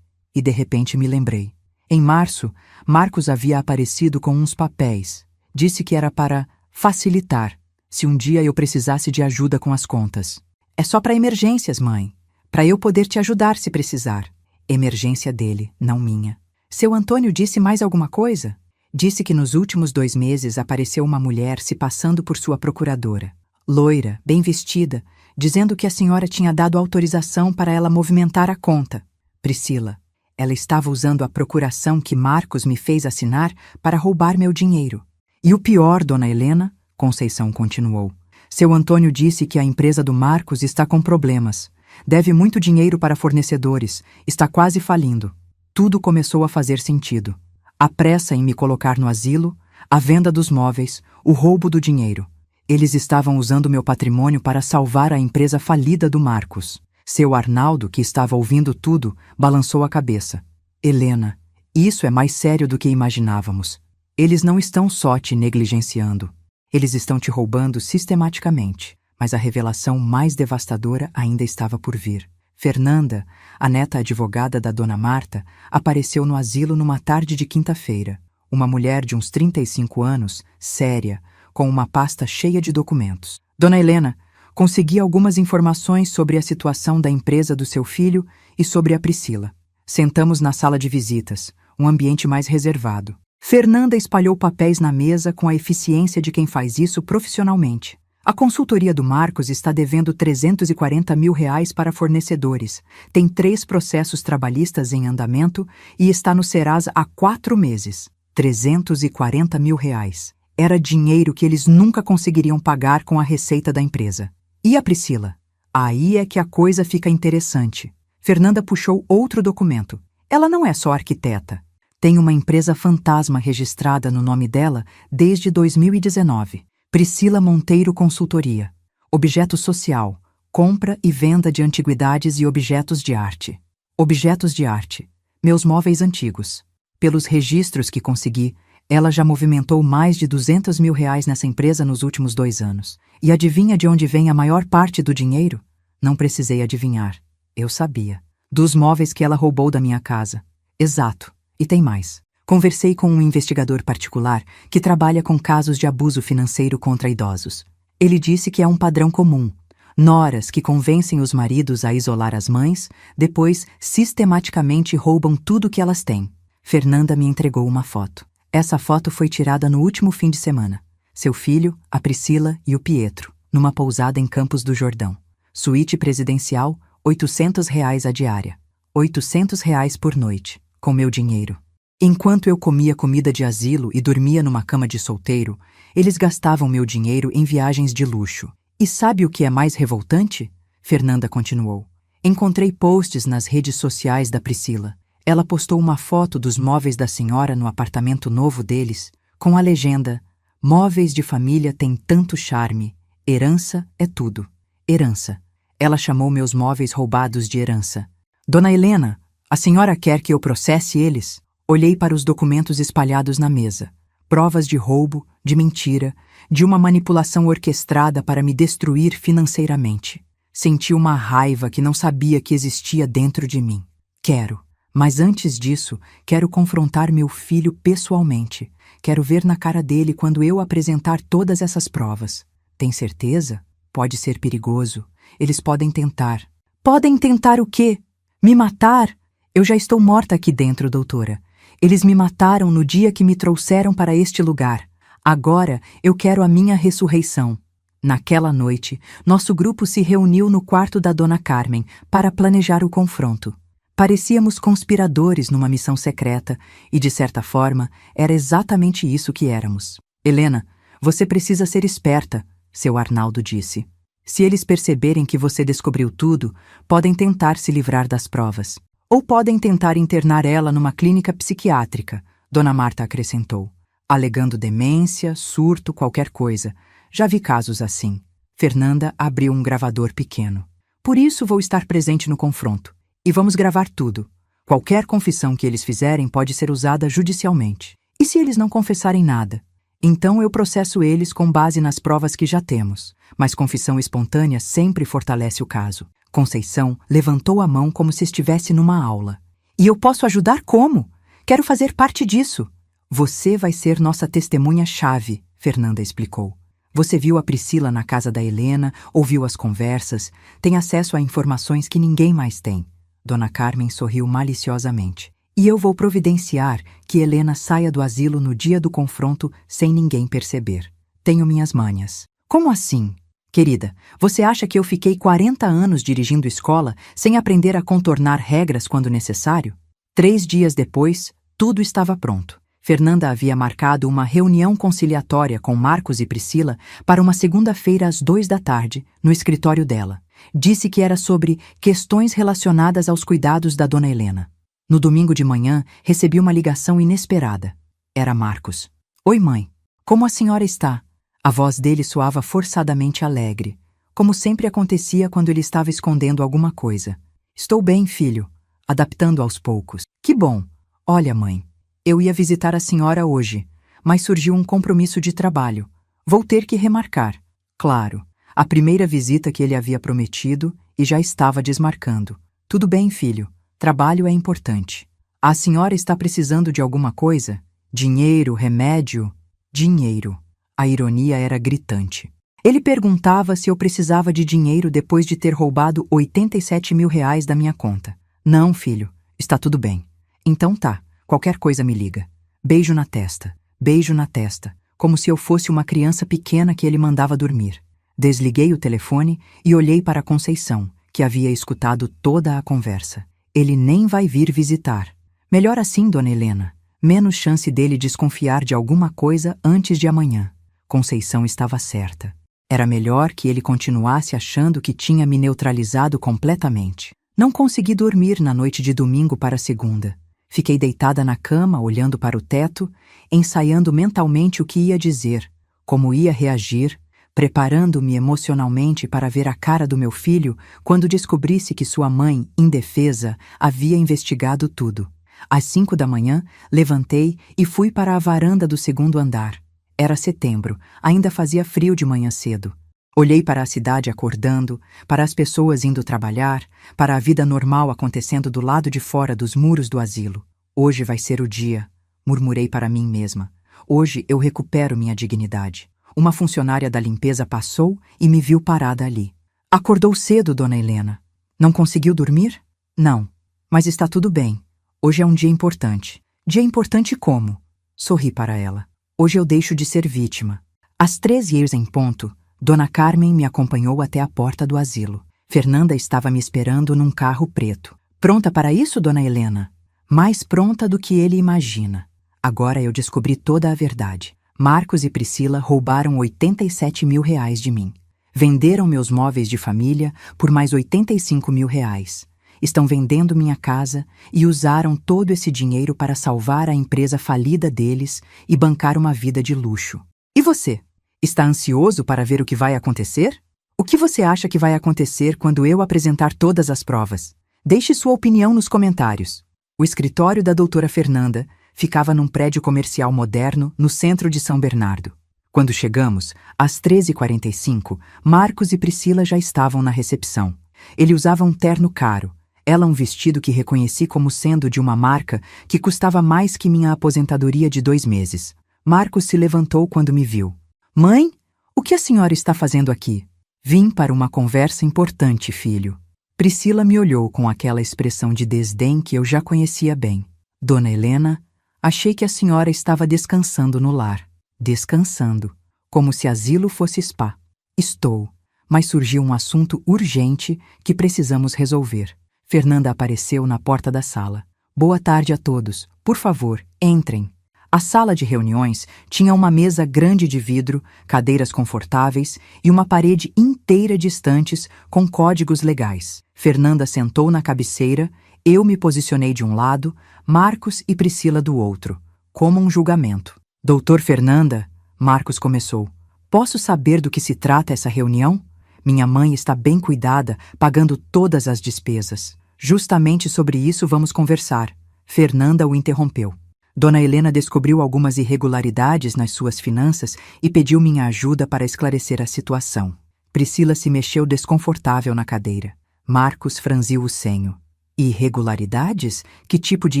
e de repente me lembrei. Em março, Marcos havia aparecido com uns papéis. Disse que era para facilitar, se um dia eu precisasse de ajuda com as contas. É só para emergências, mãe. Para eu poder te ajudar se precisar. Emergência dele, não minha. Seu Antônio disse mais alguma coisa? Disse que nos últimos 2 meses apareceu uma mulher se passando por sua procuradora. Loira, bem vestida, dizendo que a senhora tinha dado autorização para ela movimentar a conta. Priscila, ela estava usando a procuração que Marcos me fez assinar para roubar meu dinheiro. E o pior, dona Helena, Conceição continuou. Seu Antônio disse que a empresa do Marcos está com problemas. Deve muito dinheiro para fornecedores. Está quase falindo. Tudo começou a fazer sentido. A pressa em me colocar no asilo, a venda dos móveis, o roubo do dinheiro. Eles estavam usando meu patrimônio para salvar a empresa falida do Marcos. Seu Arnaldo, que estava ouvindo tudo, balançou a cabeça. Helena, isso é mais sério do que imaginávamos. Eles não estão só te negligenciando. Eles estão te roubando sistematicamente. Mas a revelação mais devastadora ainda estava por vir. Fernanda, a neta advogada da dona Marta, apareceu no asilo numa tarde de quinta-feira. Uma mulher de uns 35 anos, séria, com uma pasta cheia de documentos. Dona Helena, consegui algumas informações sobre a situação da empresa do seu filho e sobre a Priscila. Sentamos na sala de visitas, um ambiente mais reservado. Fernanda espalhou papéis na mesa com a eficiência de quem faz isso profissionalmente. A consultoria do Marcos está devendo R$ 340.000 para fornecedores, tem 3 processos trabalhistas em andamento e está no Serasa há 4 meses. R$ 340.000. Era dinheiro que eles nunca conseguiriam pagar com a receita da empresa. E a Priscila? Aí é que a coisa fica interessante. Fernanda puxou outro documento. Ela não é só arquiteta. Tem uma empresa fantasma registrada no nome dela desde 2019. Priscila Monteiro Consultoria. Objeto social. Compra e venda de antiguidades e objetos de arte. Objetos de arte. Meus móveis antigos. Pelos registros que consegui, Ela já movimentou mais de R$ 200 mil nessa empresa nos últimos 2 anos. E adivinha de onde vem a maior parte do dinheiro? Não precisei adivinhar. Eu sabia. Dos móveis que ela roubou da minha casa. Exato. E tem mais. Conversei com um investigador particular que trabalha com casos de abuso financeiro contra idosos. Ele disse que é um padrão comum. Noras que convencem os maridos a isolar as mães, depois sistematicamente roubam tudo que elas têm. Fernanda me entregou uma foto. Essa foto foi tirada no último fim de semana. Seu filho, a Priscila e o Pietro, numa pousada em Campos do Jordão. Suíte presidencial, R$ 800 a diária. R$ 800 por noite, com meu dinheiro. Enquanto eu comia comida de asilo e dormia numa cama de solteiro, eles gastavam meu dinheiro em viagens de luxo. E sabe o que é mais revoltante? Fernanda continuou. Encontrei posts nas redes sociais da Priscila. Ela postou uma foto dos móveis da senhora no apartamento novo deles, com a legenda: "Móveis de família têm tanto charme. Herança é tudo." Herança. Ela chamou meus móveis roubados de herança. Dona Helena, a senhora quer que eu processe eles? Olhei para os documentos espalhados na mesa. Provas de roubo, de mentira, de uma manipulação orquestrada para me destruir financeiramente. Senti uma raiva que não sabia que existia dentro de mim. Quero. Mas antes disso, quero confrontar meu filho pessoalmente. Quero ver na cara dele quando eu apresentar todas essas provas. Tem certeza? Pode ser perigoso. Eles podem tentar. Podem tentar o quê? Me matar? Eu já estou morta aqui dentro, doutora. Eles me mataram no dia que me trouxeram para este lugar. Agora eu quero a minha ressurreição. Naquela noite, nosso grupo se reuniu no quarto da Dona Carmen para planejar o confronto. Parecíamos conspiradores numa missão secreta e, de certa forma, era exatamente isso que éramos. Helena, você precisa ser esperta, seu Arnaldo disse. Se eles perceberem que você descobriu tudo, podem tentar se livrar das provas. Ou podem tentar internar ela numa clínica psiquiátrica, Dona Marta acrescentou, alegando demência, surto, qualquer coisa. Já vi casos assim. Fernanda abriu um gravador pequeno. Por isso vou estar presente no confronto. E vamos gravar tudo. Qualquer confissão que eles fizerem pode ser usada judicialmente. E se eles não confessarem nada? Então eu processo eles com base nas provas que já temos. Mas confissão espontânea sempre fortalece o caso. Conceição levantou a mão como se estivesse numa aula. E eu posso ajudar como? Quero fazer parte disso. Você vai ser nossa testemunha-chave, Fernanda explicou. Você viu a Priscila na casa da Helena, ouviu as conversas, tem acesso a informações que ninguém mais tem. Dona Carmen sorriu maliciosamente. E eu vou providenciar que Helena saia do asilo no dia do confronto sem ninguém perceber. Tenho minhas manhas. Como assim? Querida, você acha que eu fiquei 40 anos dirigindo escola sem aprender a contornar regras quando necessário? 3 dias depois, tudo estava pronto. Fernanda havia marcado uma reunião conciliatória com Marcos e Priscila para uma segunda-feira às 2 da tarde, no escritório dela. Disse que era sobre questões relacionadas aos cuidados da Dona Helena. No domingo de manhã, recebi uma ligação inesperada. Era Marcos. Oi, mãe. Como a senhora está? A voz dele soava forçadamente alegre, como sempre acontecia quando ele estava escondendo alguma coisa. Estou bem, filho. Adaptando aos poucos. Que bom. Olha, mãe, eu ia visitar a senhora hoje, mas surgiu um compromisso de trabalho. Vou ter que remarcar. Claro, a primeira visita que ele havia prometido e já estava desmarcando. Tudo bem, filho. Trabalho é importante. A senhora está precisando de alguma coisa? Dinheiro, remédio? Dinheiro. A ironia era gritante. Ele perguntava se eu precisava de dinheiro depois de ter roubado R$ 87 mil da minha conta. Não, filho. Está tudo bem. Então tá. Qualquer coisa me liga. Beijo na testa. Beijo na testa. Como se eu fosse uma criança pequena que ele mandava dormir. Desliguei o telefone e olhei para Conceição, que havia escutado toda a conversa. Ele nem vai vir visitar. Melhor assim, Dona Helena. Menos chance dele desconfiar de alguma coisa antes de amanhã. Conceição estava certa. Era melhor que ele continuasse achando que tinha me neutralizado completamente. Não consegui dormir na noite de domingo para segunda. Fiquei deitada na cama, olhando para o teto, ensaiando mentalmente o que ia dizer, como ia reagir, preparando-me emocionalmente para ver a cara do meu filho quando descobrisse que sua mãe, indefesa, havia investigado tudo. Às 5 da manhã, levantei e fui para a varanda do segundo andar. Era setembro, ainda fazia frio de manhã cedo. Olhei para a cidade acordando, para as pessoas indo trabalhar, para a vida normal acontecendo do lado de fora dos muros do asilo. Hoje vai ser o dia, murmurei para mim mesma. Hoje eu recupero minha dignidade. Uma funcionária da limpeza passou e me viu parada ali. Acordou cedo, dona Helena. Não conseguiu dormir? Não, mas está tudo bem. Hoje é um dia importante. Dia importante como? Sorri para ela. Hoje eu deixo de ser vítima. Às 13h em ponto, Dona Carmen me acompanhou até a porta do asilo. Fernanda estava me esperando num carro preto. Pronta para isso, dona Helena? Mais pronta do que ele imagina. Agora eu descobri toda a verdade. Marcos e Priscila roubaram 87 mil reais de mim. Venderam meus móveis de família por mais 85 mil reais. Estão vendendo minha casa e usaram todo esse dinheiro para salvar a empresa falida deles e bancar uma vida de luxo. E você? Está ansioso para ver o que vai acontecer? O que você acha que vai acontecer quando eu apresentar todas as provas? Deixe sua opinião nos comentários. O escritório da doutora Fernanda ficava num prédio comercial moderno no centro de São Bernardo. Quando chegamos, às 13h45, Marcos e Priscila já estavam na recepção. Ele usava um terno caro, ela um vestido que reconheci como sendo de uma marca que custava mais que minha aposentadoria de 2 meses. Marcos se levantou quando me viu. Mãe, o que a senhora está fazendo aqui? Vim para uma conversa importante, filho. Priscila me olhou com aquela expressão de desdém que eu já conhecia bem. Dona Helena, achei que a senhora estava descansando no lar. Descansando, como se asilo fosse spa. Estou, mas surgiu um assunto urgente que precisamos resolver. Fernanda apareceu na porta da sala. Boa tarde a todos. Por favor, entrem. A sala de reuniões tinha uma mesa grande de vidro, cadeiras confortáveis e uma parede inteira de estantes com códigos legais. Fernanda sentou na cabeceira, eu me posicionei de um lado, Marcos e Priscila do outro, como um julgamento. Doutor Fernanda, Marcos começou. Posso saber do que se trata essa reunião? Minha mãe está bem cuidada, pagando todas as despesas. Justamente sobre isso vamos conversar. Fernanda o interrompeu. Dona Helena descobriu algumas irregularidades nas suas finanças e pediu minha ajuda para esclarecer a situação. Priscila se mexeu desconfortável na cadeira. Marcos franziu o senho. Irregularidades? Que tipo de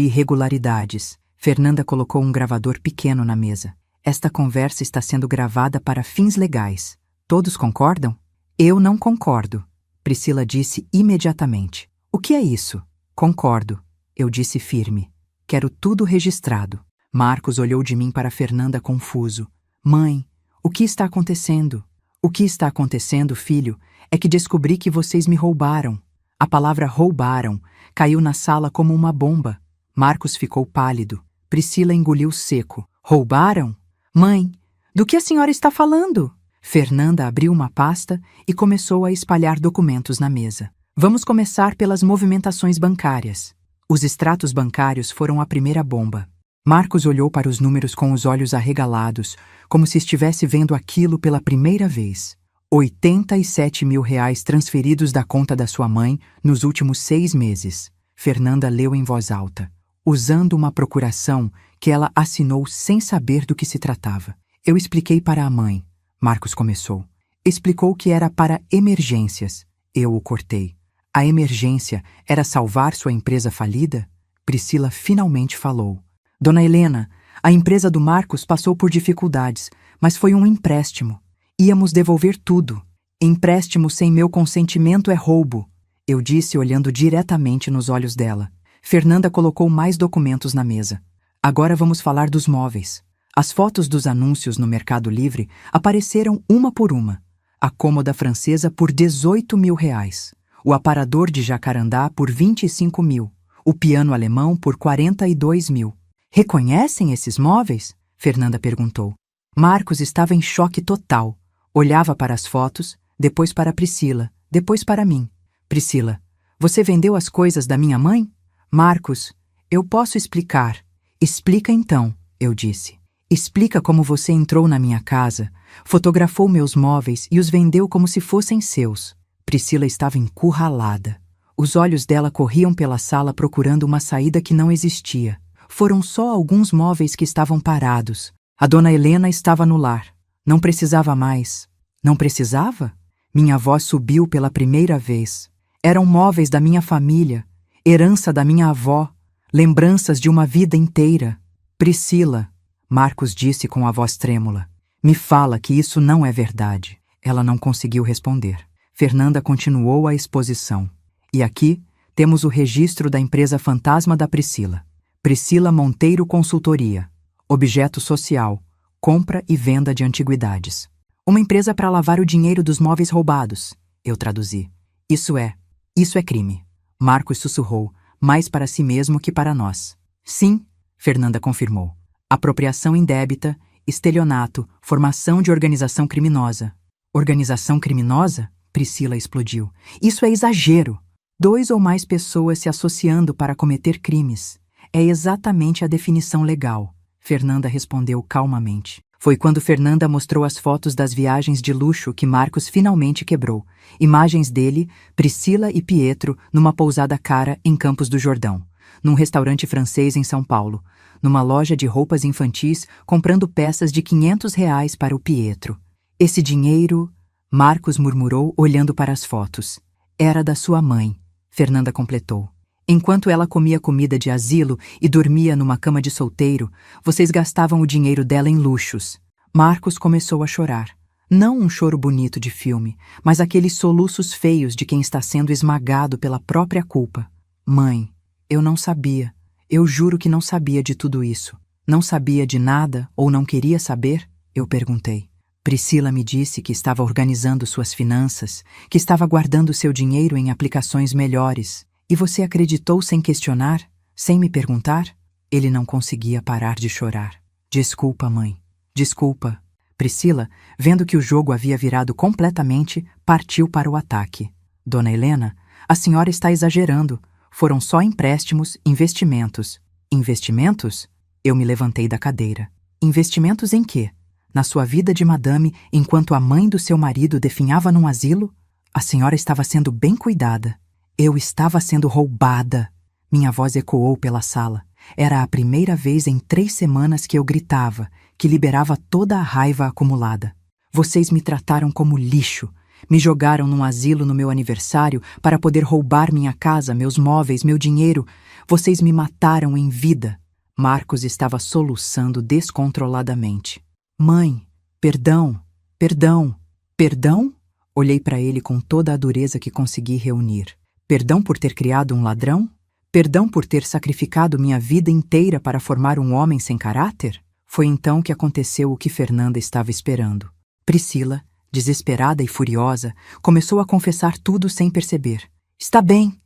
irregularidades? Fernanda colocou um gravador pequeno na mesa. Esta conversa está sendo gravada para fins legais. Todos concordam? Eu não concordo. Priscila disse imediatamente. O que é isso? Concordo. Eu disse firme. Quero tudo registrado. Marcos olhou de mim para Fernanda confuso. Mãe, o que está acontecendo? O que está acontecendo, filho, é que descobri que vocês me roubaram. A palavra roubaram caiu na sala como uma bomba. Marcos ficou pálido. Priscila engoliu seco. Roubaram? Mãe, do que a senhora está falando? Fernanda abriu uma pasta e começou a espalhar documentos na mesa. Vamos começar pelas movimentações bancárias. Os extratos bancários foram a primeira bomba. Marcos olhou para os números com os olhos arregalados, como se estivesse vendo aquilo pela primeira vez. 87 mil reais transferidos da conta da sua mãe nos últimos 6 meses. Fernanda leu em voz alta, usando uma procuração que ela assinou sem saber do que se tratava. Eu expliquei para a mãe. Marcos começou. Explicou que era para emergências. Eu o cortei. A emergência era salvar sua empresa falida? Priscila finalmente falou. Dona Helena, a empresa do Marcos passou por dificuldades, mas foi um empréstimo. Íamos devolver tudo. Empréstimo sem meu consentimento é roubo, eu disse olhando diretamente nos olhos dela. Fernanda colocou mais documentos na mesa. Agora vamos falar dos móveis. As fotos dos anúncios no Mercado Livre apareceram uma por uma. A cômoda francesa por 18 mil reais. O aparador de jacarandá por 25 mil. O piano alemão por 42 mil. Reconhecem esses móveis? Fernanda perguntou. Marcos estava em choque total. Olhava para as fotos, depois para Priscila, depois para mim. Priscila, você vendeu as coisas da minha mãe? Marcos, eu posso explicar. Explica então, eu disse. Explica como você entrou na minha casa, fotografou meus móveis e os vendeu como se fossem seus. Priscila estava encurralada. Os olhos dela corriam pela sala procurando uma saída que não existia. Foram só alguns móveis que estavam parados. A dona Helena estava no lar. Não precisava mais. Não precisava? Minha voz subiu pela primeira vez. Eram móveis da minha família, herança da minha avó, lembranças de uma vida inteira. Priscila, Marcos disse com a voz trêmula, me fala que isso não é verdade. Ela não conseguiu responder. Fernanda continuou a exposição. E aqui temos o registro da empresa fantasma da Priscila. Priscila Monteiro Consultoria. Objeto social. Compra e venda de antiguidades. Uma empresa para lavar o dinheiro dos móveis roubados. Eu traduzi. Isso é crime. Marcos sussurrou, mais para si mesmo que para nós. Sim, Fernanda confirmou. Apropriação indébita, estelionato, formação de organização criminosa. Organização criminosa? Priscila explodiu. Isso é exagero. 2 ou mais pessoas se associando para cometer crimes. É exatamente a definição legal. Fernanda respondeu calmamente. Foi quando Fernanda mostrou as fotos das viagens de luxo que Marcos finalmente quebrou. Imagens dele, Priscila e Pietro numa pousada cara em Campos do Jordão, num restaurante francês em São Paulo, numa loja de roupas infantis comprando peças de R$ 500 para o Pietro. Esse dinheiro, Marcos murmurou olhando para as fotos. Era da sua mãe, Fernanda completou. Enquanto ela comia comida de asilo e dormia numa cama de solteiro, vocês gastavam o dinheiro dela em luxos. Marcos começou a chorar. Não um choro bonito de filme, mas aqueles soluços feios de quem está sendo esmagado pela própria culpa. Mãe, eu não sabia. Eu juro que não sabia de tudo isso. Não sabia de nada ou não queria saber? Eu perguntei. Priscila me disse que estava organizando suas finanças, que estava guardando seu dinheiro em aplicações melhores. E você acreditou sem questionar, sem me perguntar? Ele não conseguia parar de chorar. Desculpa, mãe. Desculpa. Priscila, vendo que o jogo havia virado completamente, partiu para o ataque. Dona Helena, a senhora está exagerando. Foram só empréstimos, investimentos. Investimentos? Eu me levantei da cadeira. Investimentos em quê? Na sua vida de madame, enquanto a mãe do seu marido definhava num asilo? A senhora estava sendo bem cuidada. Eu estava sendo roubada. Minha voz ecoou pela sala. Era a primeira vez em 3 semanas que eu gritava, que liberava toda a raiva acumulada. Vocês me trataram como lixo. Me jogaram num asilo no meu aniversário para poder roubar minha casa, meus móveis, meu dinheiro. Vocês me mataram em vida. Marcos estava soluçando descontroladamente. Mãe, perdão, perdão, perdão? Olhei para ele com toda a dureza que consegui reunir. Perdão por ter criado um ladrão? Perdão por ter sacrificado minha vida inteira para formar um homem sem caráter? Foi então que aconteceu o que Fernanda estava esperando. Priscila, desesperada e furiosa, começou a confessar tudo sem perceber. Está bem,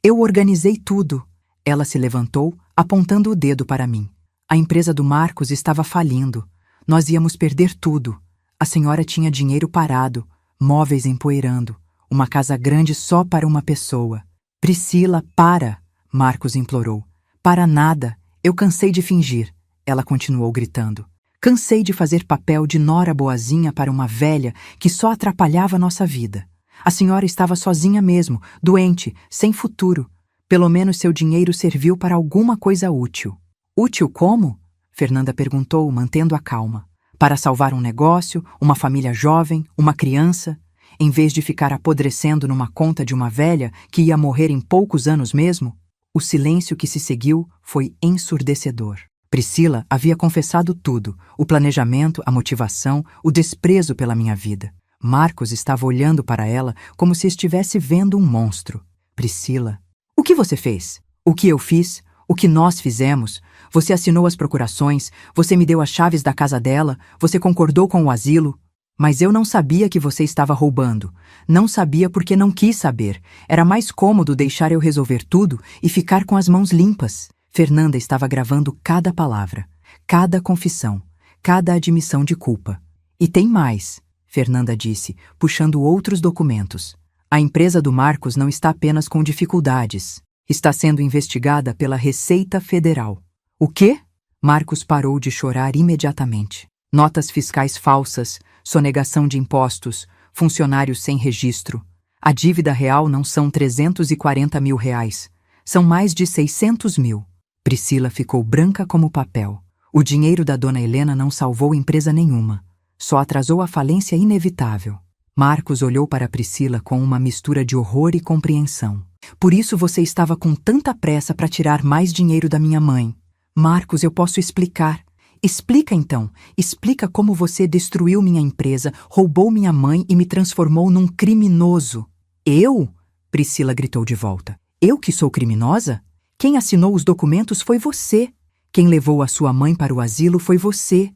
eu organizei tudo. Ela se levantou, apontando o dedo para mim. A empresa do Marcos estava falindo. Nós íamos perder tudo. A senhora tinha dinheiro parado, móveis empoeirando. Uma casa grande só para uma pessoa. Priscila, para! Marcos implorou. Para nada. Eu cansei de fingir. Ela continuou gritando. Cansei de fazer papel de nora boazinha para uma velha que só atrapalhava nossa vida. A senhora estava sozinha mesmo, doente, sem futuro. Pelo menos seu dinheiro serviu para alguma coisa útil. Útil como? Fernanda perguntou, mantendo a calma. Para salvar um negócio, uma família jovem, uma criança? Em vez de ficar apodrecendo numa conta de uma velha que ia morrer em poucos anos mesmo? O silêncio que se seguiu foi ensurdecedor. Priscila havia confessado tudo, o planejamento, a motivação, o desprezo pela minha vida. Marcos estava olhando para ela como se estivesse vendo um monstro. Priscila, o que você fez? O que eu fiz? O que nós fizemos? Você assinou as procurações, você me deu as chaves da casa dela, você concordou com o asilo. Mas eu não sabia que você estava roubando. Não sabia porque não quis saber. Era mais cômodo deixar eu resolver tudo e ficar com as mãos limpas. Fernanda estava gravando cada palavra, cada confissão, cada admissão de culpa. E tem mais, Fernanda disse, puxando outros documentos. A empresa do Marcos não está apenas com dificuldades. Está sendo investigada pela Receita Federal. O quê? Marcos parou de chorar imediatamente. Notas fiscais falsas, sonegação de impostos, funcionários sem registro. A dívida real não são 340 mil reais. São mais de 600 mil. Priscila ficou branca como papel. O dinheiro da dona Helena não salvou empresa nenhuma. Só atrasou a falência inevitável. Marcos olhou para Priscila com uma mistura de horror e compreensão. Por isso você estava com tanta pressa para tirar mais dinheiro da minha mãe. Marcos, eu posso explicar. Explica então. Explica como você destruiu minha empresa, roubou minha mãe e me transformou num criminoso. Eu? Priscila gritou de volta. Eu que sou criminosa? Quem assinou os documentos foi você. Quem levou a sua mãe para o asilo foi você.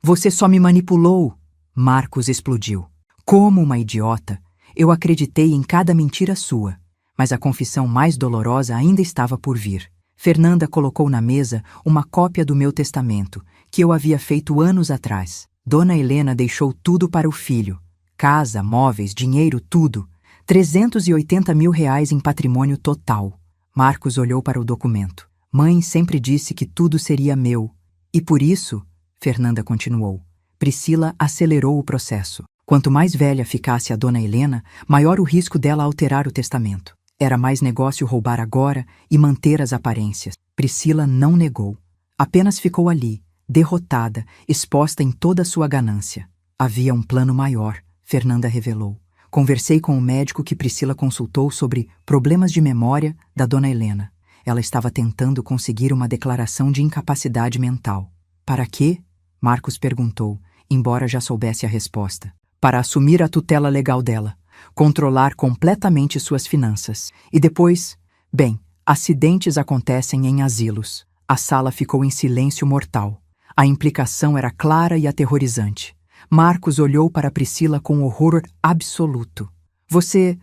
Você só me manipulou. Marcos explodiu. Como uma idiota, eu acreditei em cada mentira sua. Mas a confissão mais dolorosa ainda estava por vir. Fernanda colocou na mesa uma cópia do meu testamento, que eu havia feito anos atrás. Dona Helena deixou tudo para o filho. Casa, móveis, dinheiro, tudo. 380 mil reais em patrimônio total. Marcos olhou para o documento. Mãe sempre disse que tudo seria meu. E por isso, Fernanda continuou, Priscila acelerou o processo. Quanto mais velha ficasse a dona Helena, maior o risco dela alterar o testamento. Era mais negócio roubar agora e manter as aparências. Priscila não negou. Apenas ficou ali, derrotada, exposta em toda a sua ganância. Havia um plano maior, Fernanda revelou. Conversei com o médico que Priscila consultou sobre problemas de memória da dona Helena. Ela estava tentando conseguir uma declaração de incapacidade mental. Para quê? Marcos perguntou, embora já soubesse a resposta. Para assumir a tutela legal dela, controlar completamente suas finanças. E depois, acidentes acontecem em asilos. A sala ficou em silêncio mortal. A implicação era clara e aterrorizante. Marcos olhou para Priscila com horror absoluto. Você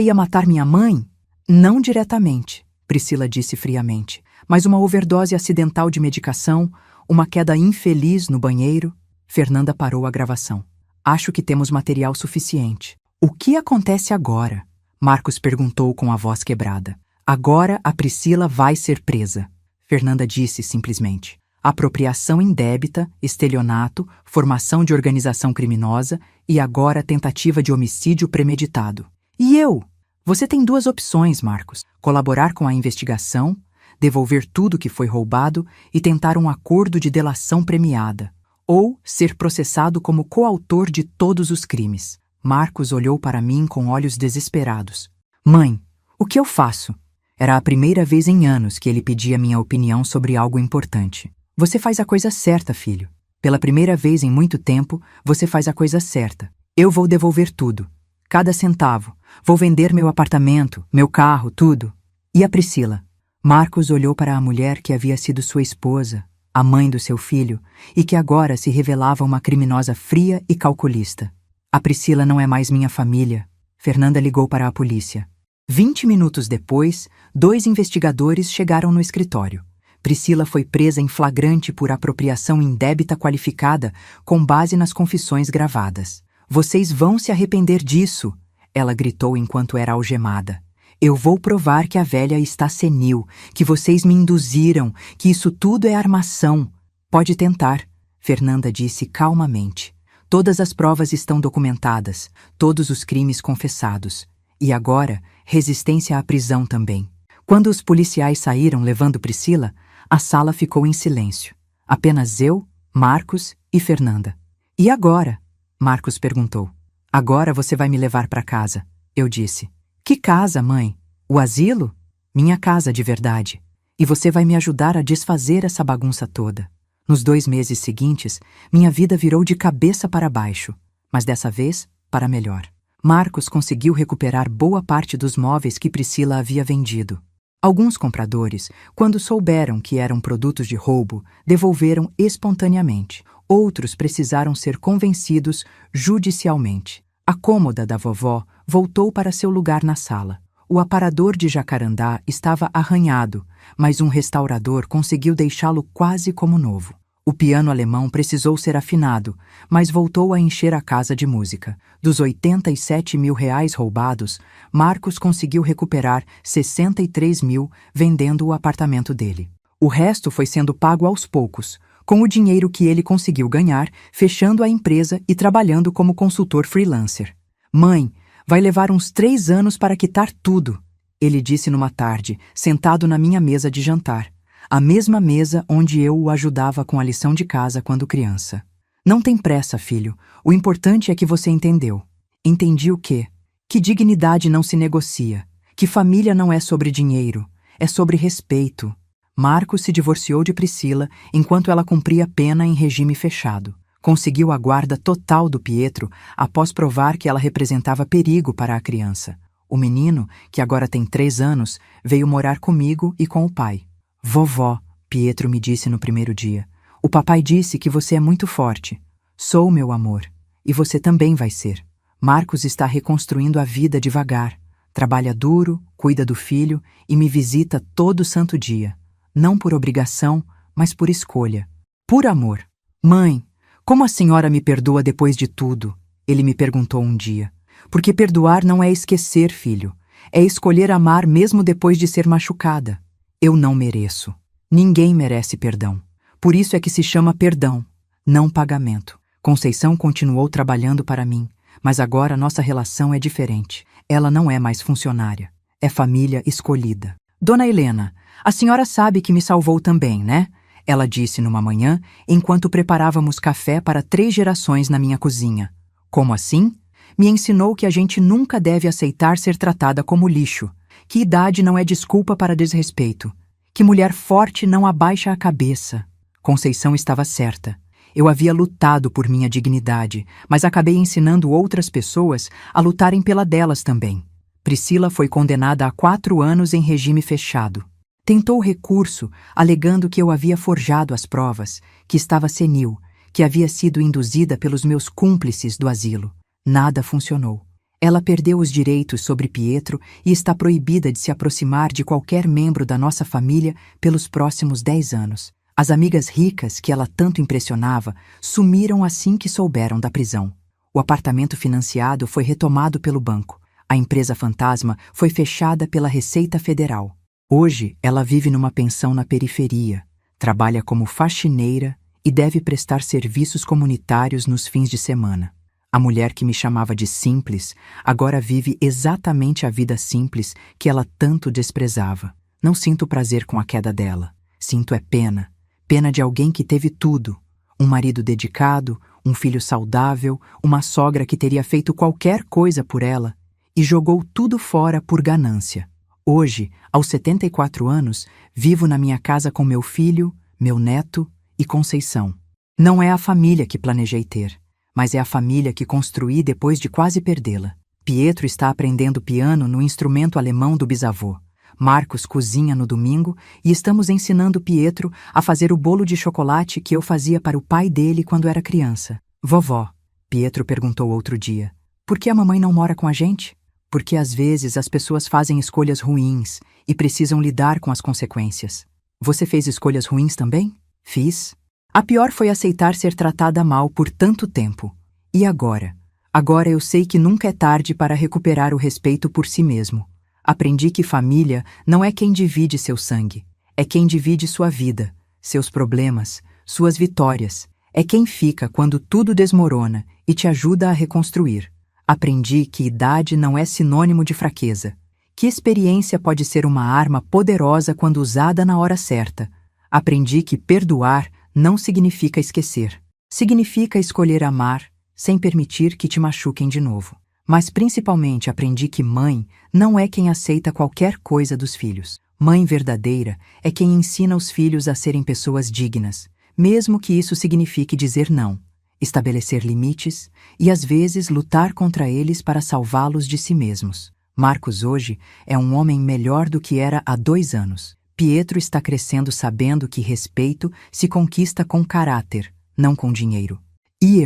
ia matar minha mãe? Não diretamente, Priscila disse friamente, mas uma overdose acidental de medicação, uma queda infeliz no banheiro. Fernanda parou a gravação. Acho que temos material suficiente. O que acontece agora? Marcos perguntou com a voz quebrada. Agora a Priscila vai ser presa. Fernanda disse simplesmente. Apropriação indébita, estelionato, formação de organização criminosa e agora tentativa de homicídio premeditado. E eu? Você tem duas opções, Marcos. Colaborar com a investigação, devolver tudo que foi roubado e tentar um acordo de delação premiada. Ou ser processado como coautor de todos os crimes. Marcos olhou para mim com olhos desesperados. Mãe, o que eu faço? Era a primeira vez em anos que ele pedia minha opinião sobre algo importante. Você faz a coisa certa, filho. Pela primeira vez em muito tempo, você faz a coisa certa. Eu vou devolver tudo. Cada centavo. Vou vender meu apartamento, meu carro, tudo. E a Priscila? Marcos olhou para a mulher que havia sido sua esposa, a mãe do seu filho, e que agora se revelava uma criminosa fria e calculista. A Priscila não é mais minha família. Fernanda ligou para a polícia. 20 minutos depois, 2 investigadores chegaram no escritório. Priscila foi presa em flagrante por apropriação indébita qualificada com base nas confissões gravadas. Vocês vão se arrepender disso, ela gritou enquanto era algemada. Eu vou provar que a velha está senil, que vocês me induziram, que isso tudo é armação. Pode tentar, Fernanda disse calmamente. Todas as provas estão documentadas, todos os crimes confessados. E agora, resistência à prisão também. Quando os policiais saíram levando Priscila, a sala ficou em silêncio. Apenas eu, Marcos e Fernanda. E agora? Marcos perguntou. Agora você vai me levar para casa, eu disse. Que casa, mãe? O asilo? Minha casa de verdade. E você vai me ajudar a desfazer essa bagunça toda. Nos 2 meses seguintes, minha vida virou de cabeça para baixo, mas dessa vez, para melhor. Marcos conseguiu recuperar boa parte dos móveis que Priscila havia vendido. Alguns compradores, quando souberam que eram produtos de roubo, devolveram espontaneamente. Outros precisaram ser convencidos judicialmente. A cômoda da vovó voltou para seu lugar na sala. O aparador de jacarandá estava arranhado, mas um restaurador conseguiu deixá-lo quase como novo. O piano alemão precisou ser afinado, mas voltou a encher a casa de música. Dos 87 mil reais roubados, Marcos conseguiu recuperar 63 mil vendendo o apartamento dele. O resto foi sendo pago aos poucos, com o dinheiro que ele conseguiu ganhar, fechando a empresa e trabalhando como consultor freelancer. Mãe, Vai levar uns 3 anos para quitar tudo, ele disse numa tarde, sentado na minha mesa de jantar, a mesma mesa onde eu o ajudava com a lição de casa quando criança. Não tem pressa, filho. O importante é que você entendeu. Entendi o quê? Que dignidade não se negocia, que família não é sobre dinheiro, é sobre respeito. Marcos se divorciou de Priscila enquanto ela cumpria pena em regime fechado. Conseguiu a guarda total do Pietro após provar que ela representava perigo para a criança. O menino, que agora tem 3 anos, veio morar comigo e com o pai. Vovó, Pietro me disse no primeiro dia, o papai disse que você é muito forte. Sou, meu amor, e você também vai ser. Marcos está reconstruindo a vida devagar. Trabalha duro, cuida do filho e me visita todo santo dia. Não por obrigação, mas por escolha. Por amor. Mãe, como a senhora me perdoa depois de tudo? Ele me perguntou um dia. Porque perdoar não é esquecer, filho. É escolher amar mesmo depois de ser machucada. Eu não mereço. Ninguém merece perdão. Por isso é que se chama perdão, não pagamento. Conceição continuou trabalhando para mim, mas agora nossa relação é diferente. Ela não é mais funcionária. É família escolhida. Dona Helena, a senhora sabe que me salvou também, né? Ela disse numa manhã, enquanto preparávamos café para 3 gerações na minha cozinha. Como assim? Me ensinou que a gente nunca deve aceitar ser tratada como lixo, que idade não é desculpa para desrespeito, que mulher forte não abaixa a cabeça. Conceição estava certa. Eu havia lutado por minha dignidade, mas acabei ensinando outras pessoas a lutarem pela delas também. Priscila foi condenada a 4 anos em regime fechado. Tentou recurso, alegando que eu havia forjado as provas, que estava senil, que havia sido induzida pelos meus cúmplices do asilo. Nada funcionou. Ela perdeu os direitos sobre Pietro e está proibida de se aproximar de qualquer membro da nossa família pelos próximos 10 anos. As amigas ricas que ela tanto impressionava sumiram assim que souberam da prisão. O apartamento financiado foi retomado pelo banco. A empresa fantasma foi fechada pela Receita Federal. Hoje, ela vive numa pensão na periferia, trabalha como faxineira e deve prestar serviços comunitários nos fins de semana. A mulher que me chamava de simples agora vive exatamente a vida simples que ela tanto desprezava. Não sinto prazer com a queda dela. Sinto pena. Pena de alguém que teve tudo. Um marido dedicado, um filho saudável, uma sogra que teria feito qualquer coisa por ela e jogou tudo fora por ganância. Hoje, aos 74 anos, vivo na minha casa com meu filho, meu neto e Conceição. Não é a família que planejei ter, mas é a família que construí depois de quase perdê-la. Pietro está aprendendo piano no instrumento alemão do bisavô. Marcos cozinha no domingo e estamos ensinando Pietro a fazer o bolo de chocolate que eu fazia para o pai dele quando era criança. Vovó, Pietro perguntou outro dia, por que a mamãe não mora com a gente? Porque às vezes as pessoas fazem escolhas ruins e precisam lidar com as consequências. Você fez escolhas ruins também? Fiz. A pior foi aceitar ser tratada mal por tanto tempo. E agora? Agora eu sei que nunca é tarde para recuperar o respeito por si mesmo. Aprendi que família não é quem divide seu sangue, é quem divide sua vida, seus problemas, suas vitórias. É quem fica quando tudo desmorona e te ajuda a reconstruir. Aprendi que idade não é sinônimo de fraqueza, que experiência pode ser uma arma poderosa quando usada na hora certa. Aprendi que perdoar não significa esquecer. Significa escolher amar sem permitir que te machuquem de novo. Mas principalmente aprendi que mãe não é quem aceita qualquer coisa dos filhos. Mãe verdadeira é quem ensina os filhos a serem pessoas dignas, mesmo que isso signifique dizer não, estabelecer limites e às vezes lutar contra eles para salvá-los de si mesmos. Marcos hoje é um homem melhor do que era há 2 anos. Pietro está crescendo sabendo que respeito se conquista com caráter, não com dinheiro. E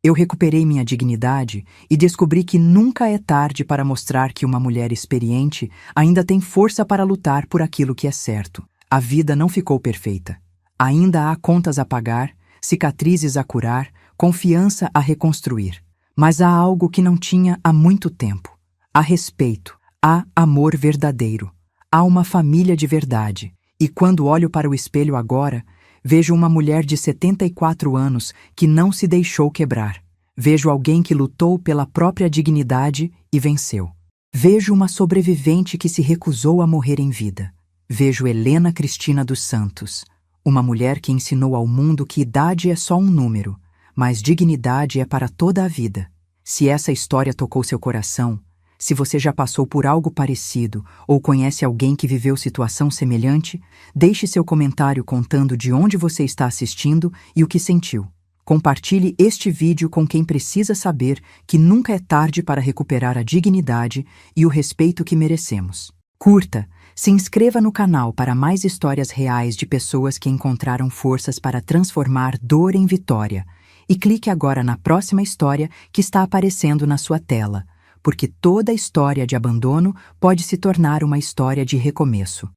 eu recuperei minha dignidade e descobri que nunca é tarde para mostrar que uma mulher experiente ainda tem força para lutar por aquilo que é certo. A vida não ficou perfeita. Ainda há contas a pagar, cicatrizes a curar, confiança a reconstruir. Mas há algo que não tinha há muito tempo. Há respeito, há amor verdadeiro, há uma família de verdade. E quando olho para o espelho agora, vejo uma mulher de 74 anos que não se deixou quebrar. Vejo alguém que lutou pela própria dignidade e venceu. Vejo uma sobrevivente que se recusou a morrer em vida. Vejo Helena Cristina dos Santos, uma mulher que ensinou ao mundo que idade é só um número, mas dignidade é para toda a vida. Se essa história tocou seu coração, se você já passou por algo parecido ou conhece alguém que viveu situação semelhante, deixe seu comentário contando de onde você está assistindo e o que sentiu. Compartilhe este vídeo com quem precisa saber que nunca é tarde para recuperar a dignidade e o respeito que merecemos. Curta, se inscreva no canal para mais histórias reais de pessoas que encontraram forças para transformar dor em vitória e clique agora na próxima história que está aparecendo na sua tela, porque toda história de abandono pode se tornar uma história de recomeço.